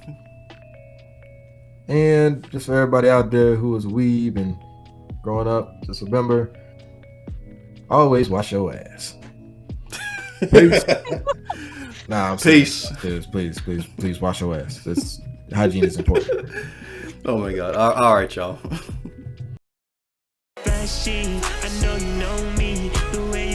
And just for everybody out there who is a weeb and growing up, just remember, always wash your ass. Peace. Nah, I'm Peace. Serious. Please wash your ass. Hygiene is important. Oh my God. All right, y'all. Flashy, I know you know me the way